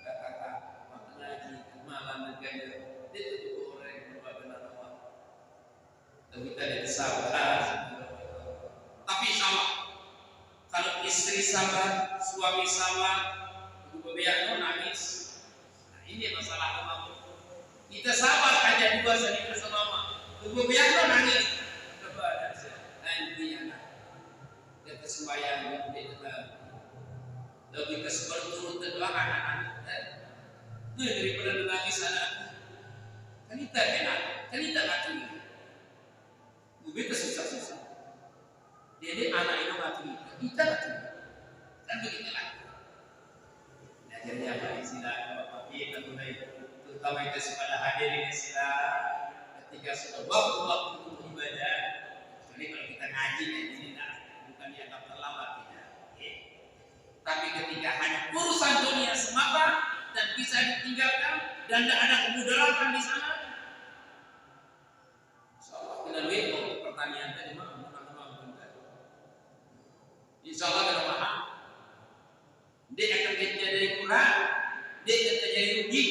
kata-kata mengaji malam negara itu goreng benar Allah. Tapi kita sabar, tapi sama. Kalau istri sabar, suami sabar, ibu bebiak nangis. Nah, ini masalah kamu. Kita sabar aja dua saling bersama. Ibu bebiak nangis. Kepada nanti anak. Kita sembahyang lebih berturut berdoa anak-anak. Daripada menangis anak. Kanita kenal, kanita mati. Beta susah-susah. Jadi anak itu mati, kita mati. Kan begitulah. Ajarnya apa istilah Bapak kita mulai terutama kita kepada hadirin istilah ketika sudah waktu untuk ibadah. Jadi kalau kita ngaji tidak bukan dianggap terlambat tidak. Tapi ketika hanya urusan dunia semata dan bisa ditinggalkan dan tidak ada kemudaratan di sana. Insyaallah kita lihat untuk pertanyaan tadi mah insyaallah kita paham. Dia akan jadi kurang, dia akan jadi rugi.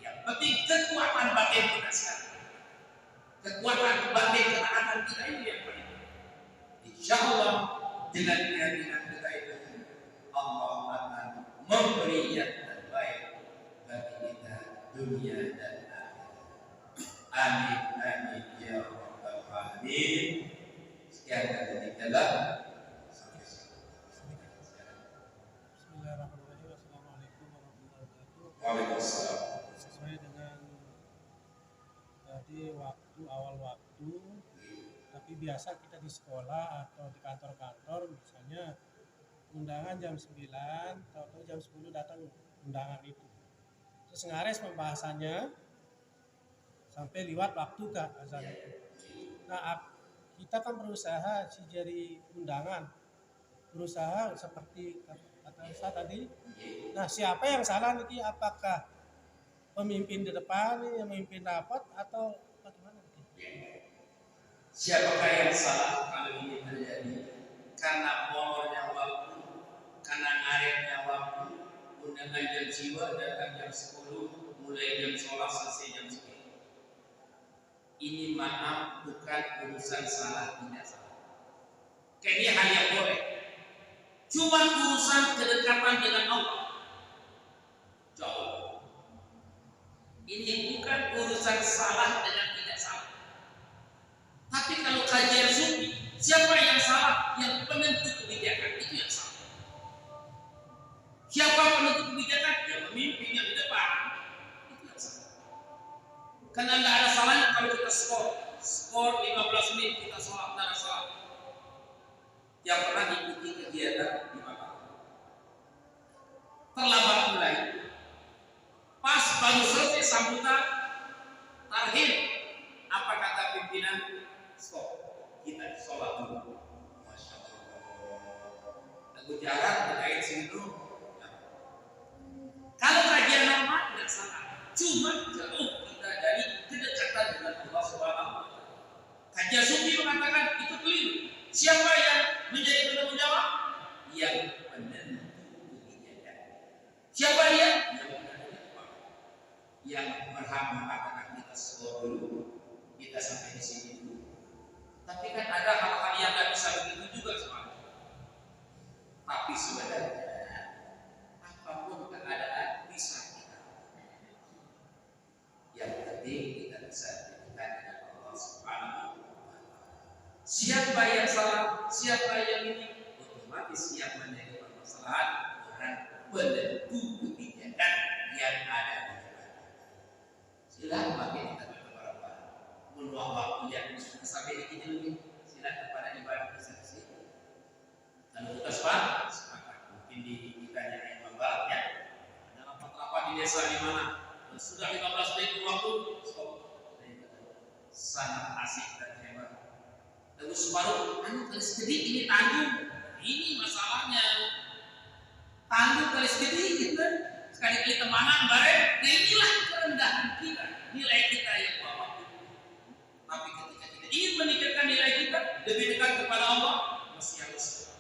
Yang penting kekuatan batin kita sekarang. Kekuatan batin ketaatan kita ini yang paling. Insyaallah dengan keyakinan kita itu Allah akan memberi yang terbaik bagi kita dunia dan akhirat. Amin amin ya rabbal alamin. Sekian dari kita. Bismillahirrahmanirrahim. Assalamualaikum warahmatullahi wabarakatuh. Waalaikumsalam. Sesuai dengan tadi awal waktu, tapi biasa kita di sekolah atau di kantor-kantor misalnya undangan jam 9 atau jam 10 datang undangan itu. Terus ngares pembahasannya sampai lewat waktu ke azan itu. Nah, kita kan berusaha si jadi undangan, berusaha seperti kata Ustaz tadi. Nah, siapa yang salah nih? Apakah pemimpin di depan yang memimpin rapat atau bagaimana? Siapakah yang salah kalau ini terjadi? Karena molornya waktu, karena ngaretnya waktu, undangan jam jiwa datang jam 10, mulai jam sholat selesai jam 10. Ini maaf bukan urusan salah tidak salah. Kayaknya hanya boleh. Cuma urusan kedekatan dengan Allah. Jauh. Ini bukan urusan salah dengan tidak salah. Tapi kalau kajian sufi, siapa yang salah? Yang penentu kebijakan itu yang salah. Siapa penentu kebijakan? Yang memimpin yang di depan itu yang salah. Karena tidak ada salahnya kalau kita skor 15 menit kita sholat, tidak ada salah. Yang pernah ikuti kegiatan di mana? Terlambat mulai. Pas baru selesai sambutan tarhim, apa kata pimpinan? Stop, kita sholat dulu. Masya Allah. Lagu jarak terkait situ. Kalau kajian normal tidak salah, cuma jauh kita dari kedekatan dengan Allah Subhanahu wa Ta'ala. Kajian sufi mengatakan itu keliru. Siapa yang menjadi penanggung jawab? Yang menentu kebijakan. Siapa dia? Yang berhak mengatakan kita skor dulu, kita sampai di sini dulu. Tapi kan ada hal-hal yang nggak bisa begitu juga semuanya. Tapi sebenarnya apapun keadaan bisa kita. Yang penting kita bisa dekat dengan Allah Subhanahu wa Ta'ala. Siapa yang salah, siapa yang ini, otomatis yang menjadi permasalahan orang penentu kebijakan yang ada. Silakan pakai kita beberapa meluang waktu yang sampai di lebih. Silakan kepada ibadah bersaksi. Kalau kita sepakat, mungkin di kita yang membahas ya. Ada rapat-rapat di desa di mana sudah 15 menit waktu, stop. Sangat asik dan hebat. Terus baru, kali sedikit ini tanggung. Ini masalahnya. Tanggung kali sedikit gitu. Sekali-kali temanan bareng, nah inilah kerendahan kita, nilai kita yang bawah. Tapi ketika kita ingin meningkatkan nilai kita lebih dekat kepada Allah, masih harus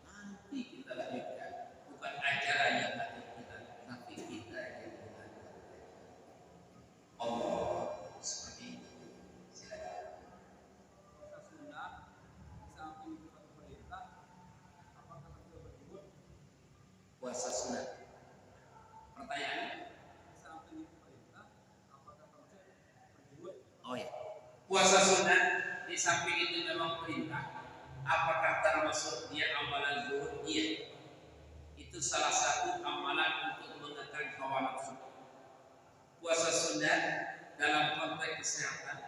nanti kita lanjutkan. Bukan acara yang nanti kita, tapi kita yang mengajar. Allah seperti itu. Silakan. Puasa sunat. Oh ya, puasa sunat di samping itu memang perintah. Apakah termasuk dia amalan zuhud? Iya. Itu salah satu amalan untuk menekan hawa nafsu. Puasa sunat dalam konteks kesehatan.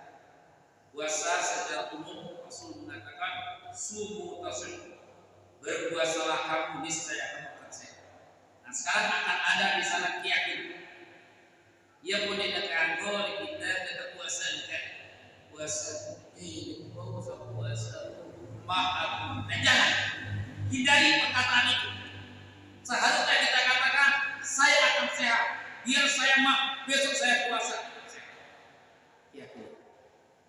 Puasa secara umum Rasul mengatakan sumu tasum. Berpuasalah kamu niscaya kamu akan sehat. Nah sekarang akan ada di sana keyakinan. Ia boleh dekat gol kita dekat puasa dekat puasa ini puasa maaf. Nah jangan hindari perkataan itu. Seharusnya kita katakan saya akan sehat, biar saya maaf besok saya puasa. Ya,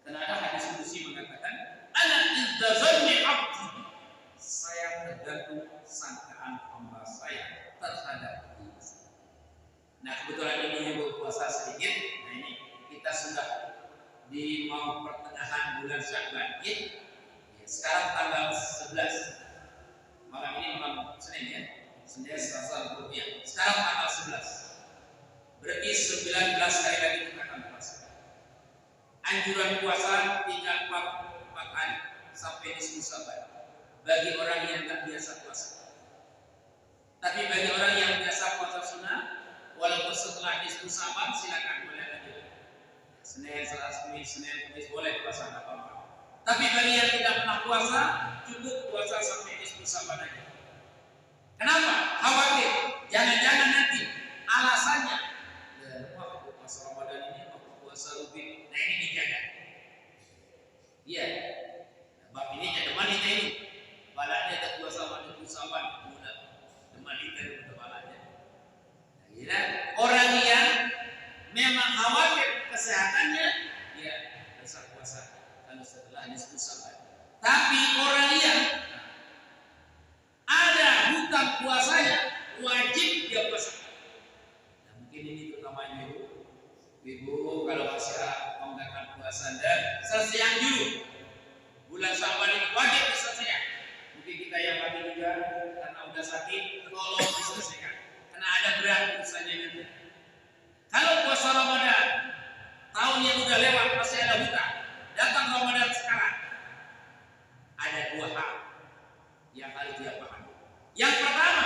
karena ada hadis qudsi mengatakan ana idzazanni abdi, saya tergantung sangkaan hamba saya terhadap diri saya. Nah kebetulan ini yang berpuasa sedikit. Nah ini kita sudah di mau pertengahan bulan Sya'ban. Ya, sekarang tanggal 11. Malam ini malam Senin ya. Senin Selasa Rabu. Sekarang tanggal 11. Berarti 19 hari lagi kita akan puasa. Anjuran puasa tinggal 4 hari sampai nisfu Sya'ban. Bagi orang yang tak biasa puasa. Tapi bagi orang yang biasa puasa sunnah, walaupun setelah nisfu Sya'ban silakan boleh lanjut. Senin, Selasa, Senin, Kamis boleh puasa apa apa. Tapi bagi yang tidak pernah puasa, cukup puasa sampai nisfu Sya'ban aja. Kenapa? Khawatir, jangan-jangan nanti alasannya wah puasa Ramadan ini apa puasa rutin. Nah ini dijaga. Iya. Bab ini jangan kita ini. Balanya ada puasa nisfu Sya'ban mudah. kesehatannya, dia bisa puasa kalau setelah nisfu Sa'ban. Tapi orang yang ada hutang puasanya, wajib dia puasa. Nah, mungkin ini terutamanya ibu kalau masih menggunakan puasa dan selesaikan dulu. Bulan Sa'ban ini wajib diselesaikan. Mungkin kita yang mati juga karena udah sakit, tolong diselesaikan. Karena ada berat urusannya nanti. Kalau puasa Ramadan tahun yang udah lewat masih ada hutang, datang Ramadan sekarang, ada dua hal yang harus dia pahami. Yang pertama,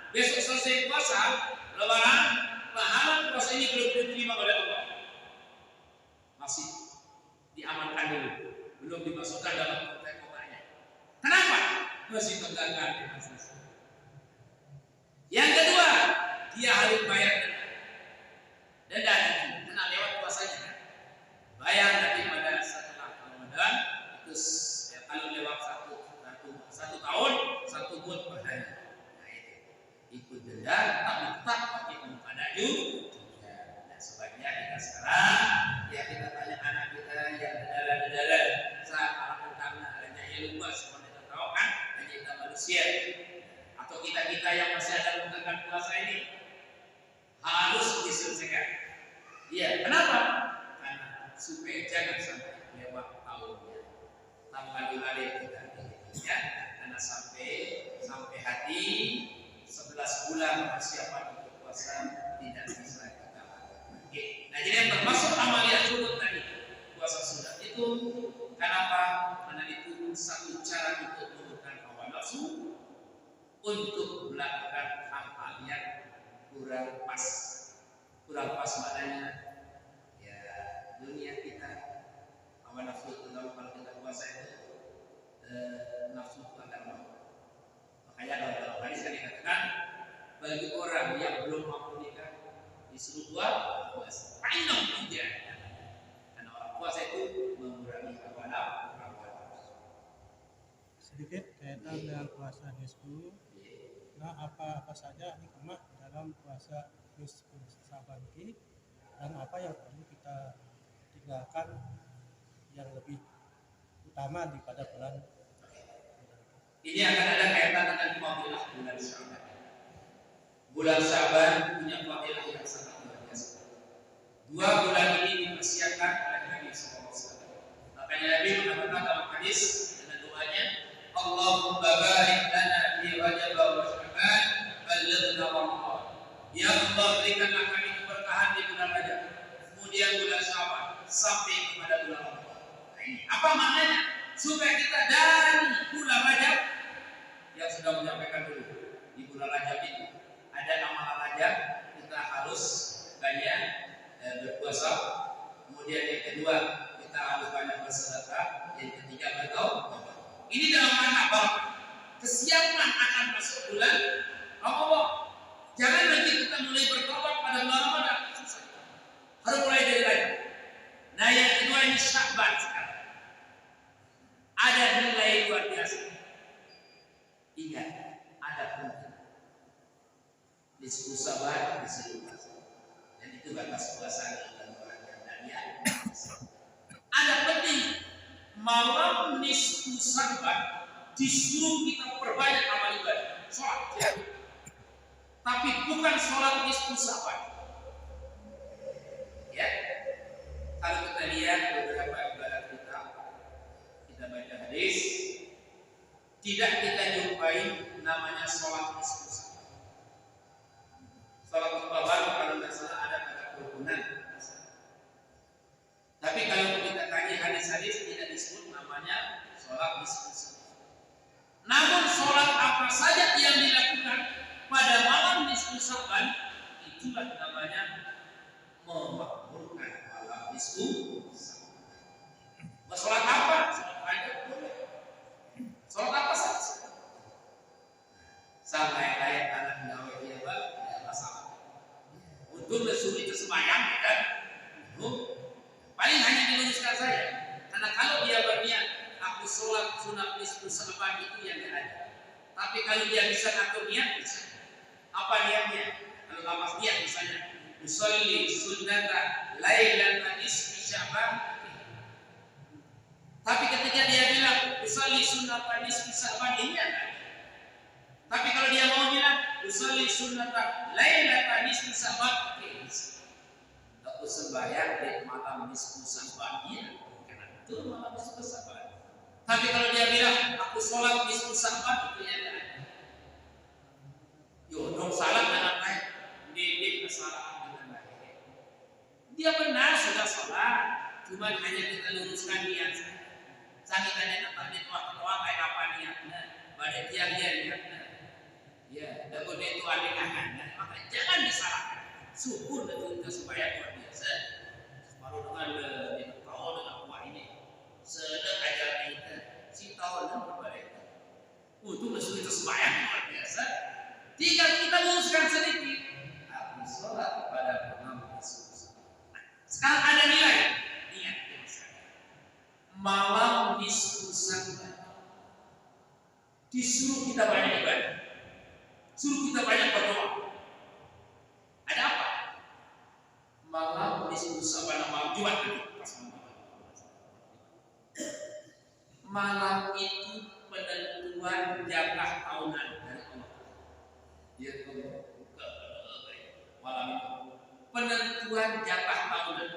besok selesai puasa Lebaran, pahala puasa ini belum diterima oleh Allah, masih diamankan dulu, belum dimasukkan dalam kotak-kotaknya. Kenapa? Masih tegakkan di masjid. Yang kedua, dia harus bayar denda nanti, kena lewat puasanya kan? Bayar nanti pada setelah Ramadan itu ya, kalau lewat satu tahun satu bulan per hari. Nah itu ikut denda tapi tetap pakai ada juga. Nah sebaiknya kita sekarang ya kita tanya anak kita yang dedala saat anak utama hanya lupa semua kita tahu kan hanya kita manusia atau kita yang masih ada menggunakan puasa ini harus diselesaikan. Iya, kenapa? Karena supaya jangan sampai lewat tahunnya. Tambah dilari kita ya, karena sampai hati 11 bulan persiapan untuk puasa tidak bisa kita lakukan. Nah, jadi yang termasuk amalia sunat tadi puasa sunat itu kenapa? Karena itu satu cara untuk menurunkan hawa nafsu untuk melakukan hal-hal yang kurang pas maknanya ya dunia kita hawa nafsu terutama kalau kita puasa itu nafsu akan mau. Makanya kalau dalam hadis kan dikatakan bagi orang yang belum mampu nikah disuruh puasa paling tidak karena orang puasa itu mengurangi hawa nafsu. Sedikit kaitan dengan puasa nisfu. Nah, apa saja hikmah dalam puasa nisfu Sa'ban ini dan apa yang perlu kita tinggalkan yang lebih utama daripada bulan ini akan ada kaitan dengan fadilah bulan Sa'ban. Bulan Sa'ban punya fadilah yang sangat luar biasa. 2 bulan ini dipersiapkan oleh Nabi SAW. Makanya Nabi mengatakan dalam hadis dengan doanya, Allahumma barik lana fi Rajab wa Sya'ban ballighna Ramadan. Ya Allah, berikanlah kami keberkahan di bulan Rajab, kemudian bulan Sya'ban sampai kepada bulan Ramadan. Nah, ini apa maknanya? Supaya kita dari bulan Rajab yang sudah menyampaikan dulu di bulan Rajab itu ada amalan Rajab kita harus banyak berpuasa, kemudian yang kedua kita harus banyak bersedekah, yang ketiga bertaubat. Ini dalam rangka bahwa kesiapan akan masuk bulan Ramadan. Jangan nanti kita mulai bertobat pada bulan Ramadan, susah. Harus mulai dari Rajab. Nah yang kedua ini Sya'ban sekarang. Ada nilai luar biasa. Ingat, ada penting. Nisfu Sa'ban disebut puasa. Dan itu batas puasa dan orang yang danian. Ada penting. Malam nisfu Sa'ban disuruh kita perbanyak amal ibadah, sholat. Ya. Tapi bukan sholat nisfu Sa'ban. Ya, kalau kita lihat beberapa ibadah kita baca hadis, tidak kita jumpai namanya sholat nisfu Sa'ban. Sholat nisfu Sa'ban kalau tidak salah ada pada kerukunan. Tapi kalau kita kaji hadis-hadis tidak disebut namanya sholat nisfu Sa'ban. Namun sholat apa saja yang dilakukan pada malam nisfu Sa'ban itulah namanya memakmurkan malam nisfu Sa'ban. Sholat apa? Sholat Rajab boleh. Sholat apa saja? Sama yang lain anak gawe dia tidak masalah. Untuk disuruh itu sembahyang kan? Paling hanya diluruskan saja. Karena kalau dia berniat aku sholat sunat nisfu Sa'ban itu yang dia ada. Tapi kalau dia bisa ngatur niat bisa. Apa niatnya? Kalau lapas niat misalnya usolli sunnata lailatan nisfi Sya'ban. Tapi ketika dia bilang usolli sunnata nisfi Sya'ban ini ada. Tapi kalau dia mau bilang usolli sunnata lailatan nisfi Sya'ban, aku sembahyang di malam nisfu Sya'ban, iya, karena itu malam nisfu Sya'ban. Tapi kalau dia bilang aku sholat nisfu Sya'ban, itu yang ada. Yo, dong salah dengan baik, didik kesalahan dengan baik. Dia benar sudah sholat, cuma hanya kita luruskan niat saja. Sakit ada tempat di tua kayak apa niatnya, pada tiang dia niatnya. Ya, dan boleh itu aneh-aneh, maka jangan disalahkan. Syukur dan juga supaya luar biasa. Baru dengan tahu dengan kuah ini, sedang ajaran kita, si tahu dan berbalik. Untuk masuk itu sembahyang luar biasa. Tinggal kita luruskan sedikit. Aku sholat pada malam nisfu. Sekarang ada nilai, niat malam nisfu Sya'ban. Disuruh kita banyak ibadah, suruh kita banyak berdoa. Ada apa? Malam nisfu Sya'ban, malam Jumat nanti. Malam itu penentuan jatah tahunan dari Allah. Dia malam itu penentuan jatah tahunan.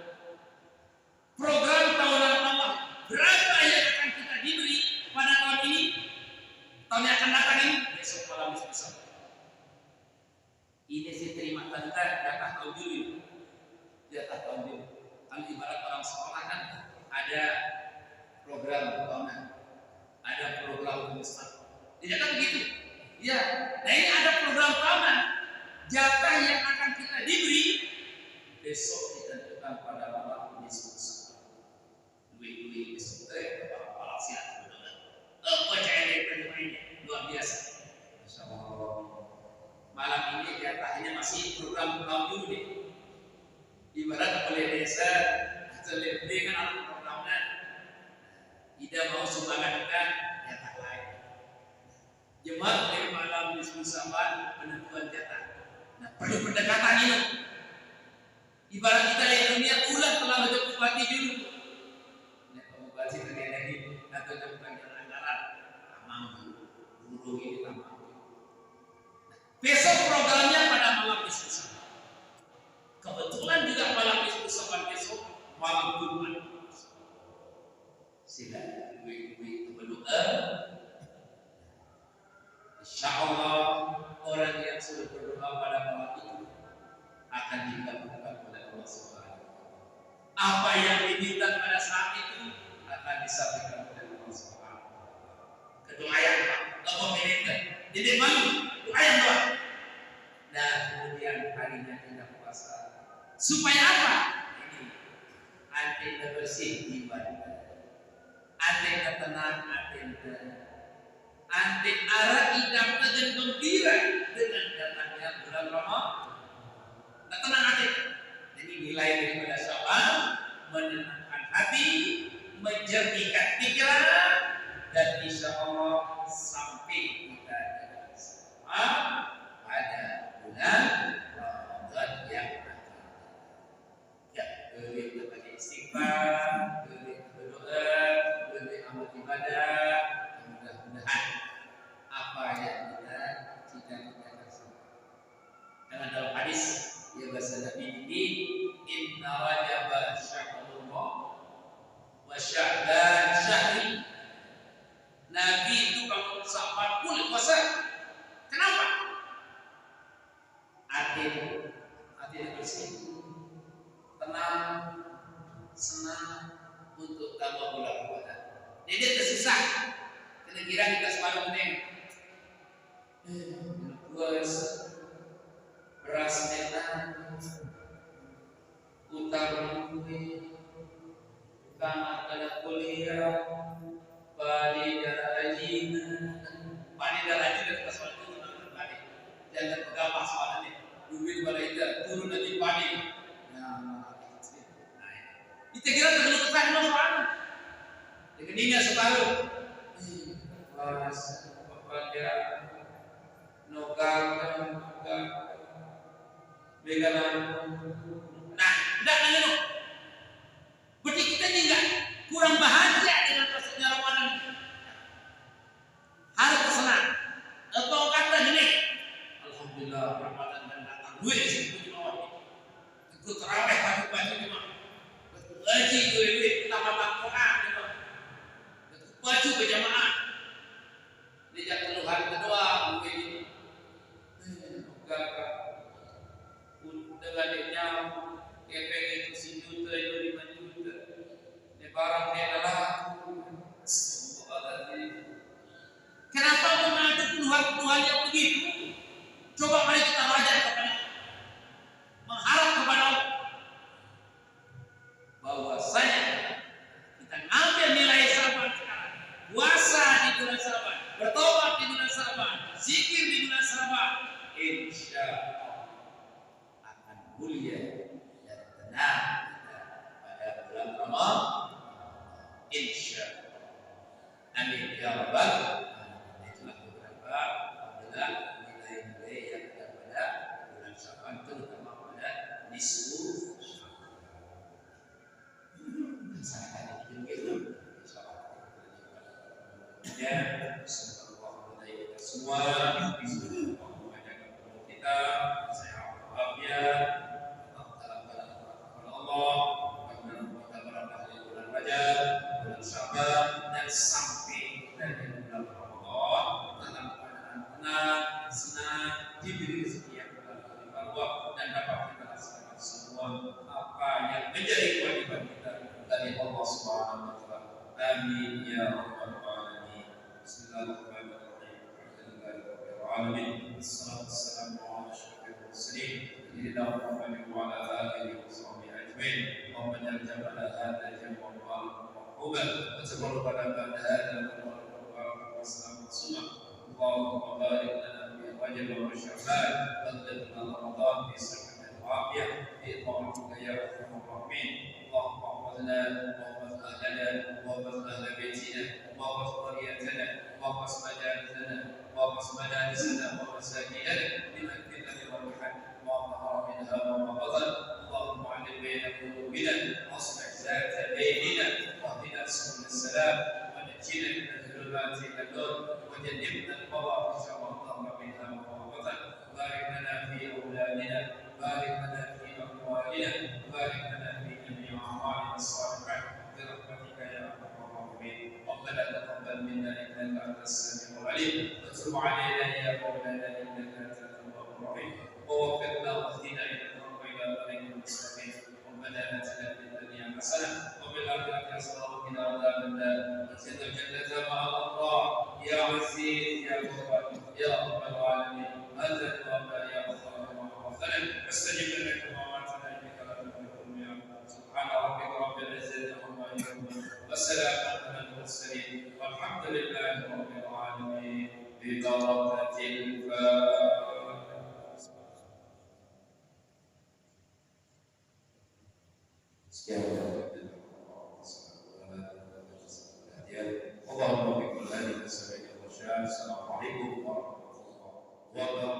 Program tahunan Allah, berapa yang akan kita diberi pada tahun ini, tahun yang akan datang ini, besok malam nisfu. Ini sih terima tanda jatah tahun dulu. Jatah tahun dulu. Kalau ibarat orang sekolah kan ada program tahunan, ada program semester. Tidak kan begitu? Ya. Nah ini ada program tahunan. Jatah yang akan kita diberi besok ditentukan pada malam nisfu. Duit besok balap sihat benar. Percaya ini luar biasa. Insyaallah. Malam ini jatahnya masih program tahun dulu deh. Ibarat oleh desa atau lebih kan alat programnya. Tidak mau sumbangan kan jatah lain. Jemaat dari malam nisfu Sya'ban penentuan jatah. Nah, perlu pendekatan ini. Ibarat kita lihat dunia ulang telah menjadi bupati dulu. Bupati lagi atau bukan jalan-jalan mampu burung ini tak mampu. Besok programnya pada malam nisfu Sya'ban. Kebetulan juga malam nisfu Sya'ban besok malam Jumat. Sila duit berdoa. Insyaallah orang yang sudah berdoa pada malam itu akan dikabulkan oleh Allah Subhanahu. Apa yang diminta pada saat itu akan disampaikan oleh Allah Subhanahu. Kedua ayat Pak, Allah minta. Jadi malu, doa yang doa. Nah kemudian harinya kita puasa. Supaya apa? Ini anti bersih ibadah, anti tenang, anti arah idam dan gembira dengan datangnya bulan Ramadan. Nah, tenang hati. Jadi nilai daripada Sya'ban menenangkan hati, menjernihkan pikiran, dan insya Allah sampai kita pada bulan Ramadan yang akan. Ya, beri kepada istighfar, beri berdoa, beri amal ibadah. Mudah-mudahan apa yang kita cita-citakan semua. Karena dalam hadis ya bahasa Nabi ini inna wajaba syahrullah wa sya'ban syahri. Nabi itu kalau Sya'ban boleh puasa. Kenapa? Hati bersih, tenang, senang untuk tambah bulan Ramadan. Jadi tersisa kira-kira kita separuh meneng. Beras merah, utang duit, kamar ada kuliah, balik darah rajin, kita soal itu balik. Jangan pegang pas nih, duit balik itu turun nanti balik. Kita kira terlalu kesan soal. Dengan ini separuh. Pas pada nogal Nah, enggak kan itu. Berarti kita ini enggak kurang bahagia dengan masuknya Ramadan. Harus senang. Atau kata gini, alhamdulillah Ramadan dan datang. Duit di bawah. Ikut terawih pagi-pagi di mana? Ngaji duit utama Al-Quran di mana? Baju berjamaah. Dijak keluhan kedua duit ini. Enggak. Dengan dia kepeng itu sejuta itu 5 juta. Ini barang dia adalah kenapa mengadu Tuhan yang begitu? Coba mari kita belajar kepada mengharap kepada Allah bahwasanya kita ngambil nilai sabar sekarang. Puasa di bulan Sabar, bertobat di bulan Sabar, zikir di bulan Sabar, insya Allah akan mulia dan tenang kita pada bulan Ramadan. Insya Allah. Amin ya rabbal alamin. Itulah beberapa adalah nilai-nilai yang ada pada bulan Syawal, terutama pada nisfu Syawal. Sangat begitu. Ya, sallallahu alaihi kita semua mengajarkan kita sehat walafiat, Allah, bulan Rajab, bulan Sya'ban dan sampai dari bulan Ramadan dalam keadaan tenang, senang, diberi rezeki yang berlimpah dan dapat kita laksanakan semua apa yang menjadi kewajiban kita dari Allah Subhanahu wa taala. Amin ya rabbal alamin. Bismillahirrahmanirrahim. Alhamdulillahirabbil alamin. Wassalatu wassalamu ala asyrofil mursalin sayyidina Muhammadin wa ala alihi wa sahbihi ajmain. Allahumma ja'al jam'ana hadza jam'an marhuman wa tabarrukana ba'da hadza wa salamun sunnah. Allahumma barik lana fi Rajab wa Sya'ban wa ballighna Ramadan fi sihhatin wa afiyah bi ta'atika ya arhamar rahimin. Allahumma ihfazna wa ihfaz ahlana wa ihfaz ahla baitina wa ihfaz qariyatana wa ihfaz majalisana wa ihfaz majalisana wa masakinana min al-fitnah wal mahal wa ظهر منها وما بطن. اللهم علم بين قلوبنا واصلح ذات بيننا واهدنا سبل السلام ونجنا من الظلمات الى النور وجنبنا الفواحش ما ظهر منها وما بطن. بارك لنا في اولادنا، بارك لنا في اموالنا، بارك لنا في جميع اعمالنا الصالحات برحمتك يا ارحم الراحمين. ربنا تقبل منا انك انت السميع العليم وتب علينا يا مولانا انك انت التواب الرحيم ووفقنا واهدنا الى الحق الى طريق المستقيم. ربنا اتنا في الدنيا حسنه وفي الاخره حسنه وقنا عذاب النار وادخلنا الجنه مع الابرار يا عزيز يا غفار يا رب العالمين. انت توفى يا غفار وغفرنا واستجب لنا واماتنا انك لا تخلف الميعاد. سبحان ربك رب العزه عما يصفون والسلام على المرسلين والحمد لله رب العالمين. ببركه الفاتحه. Allahumma bi kulli hadhihi as-sabiil wa syar. Assalamu alaikum warahmatullahi wabarakatuh.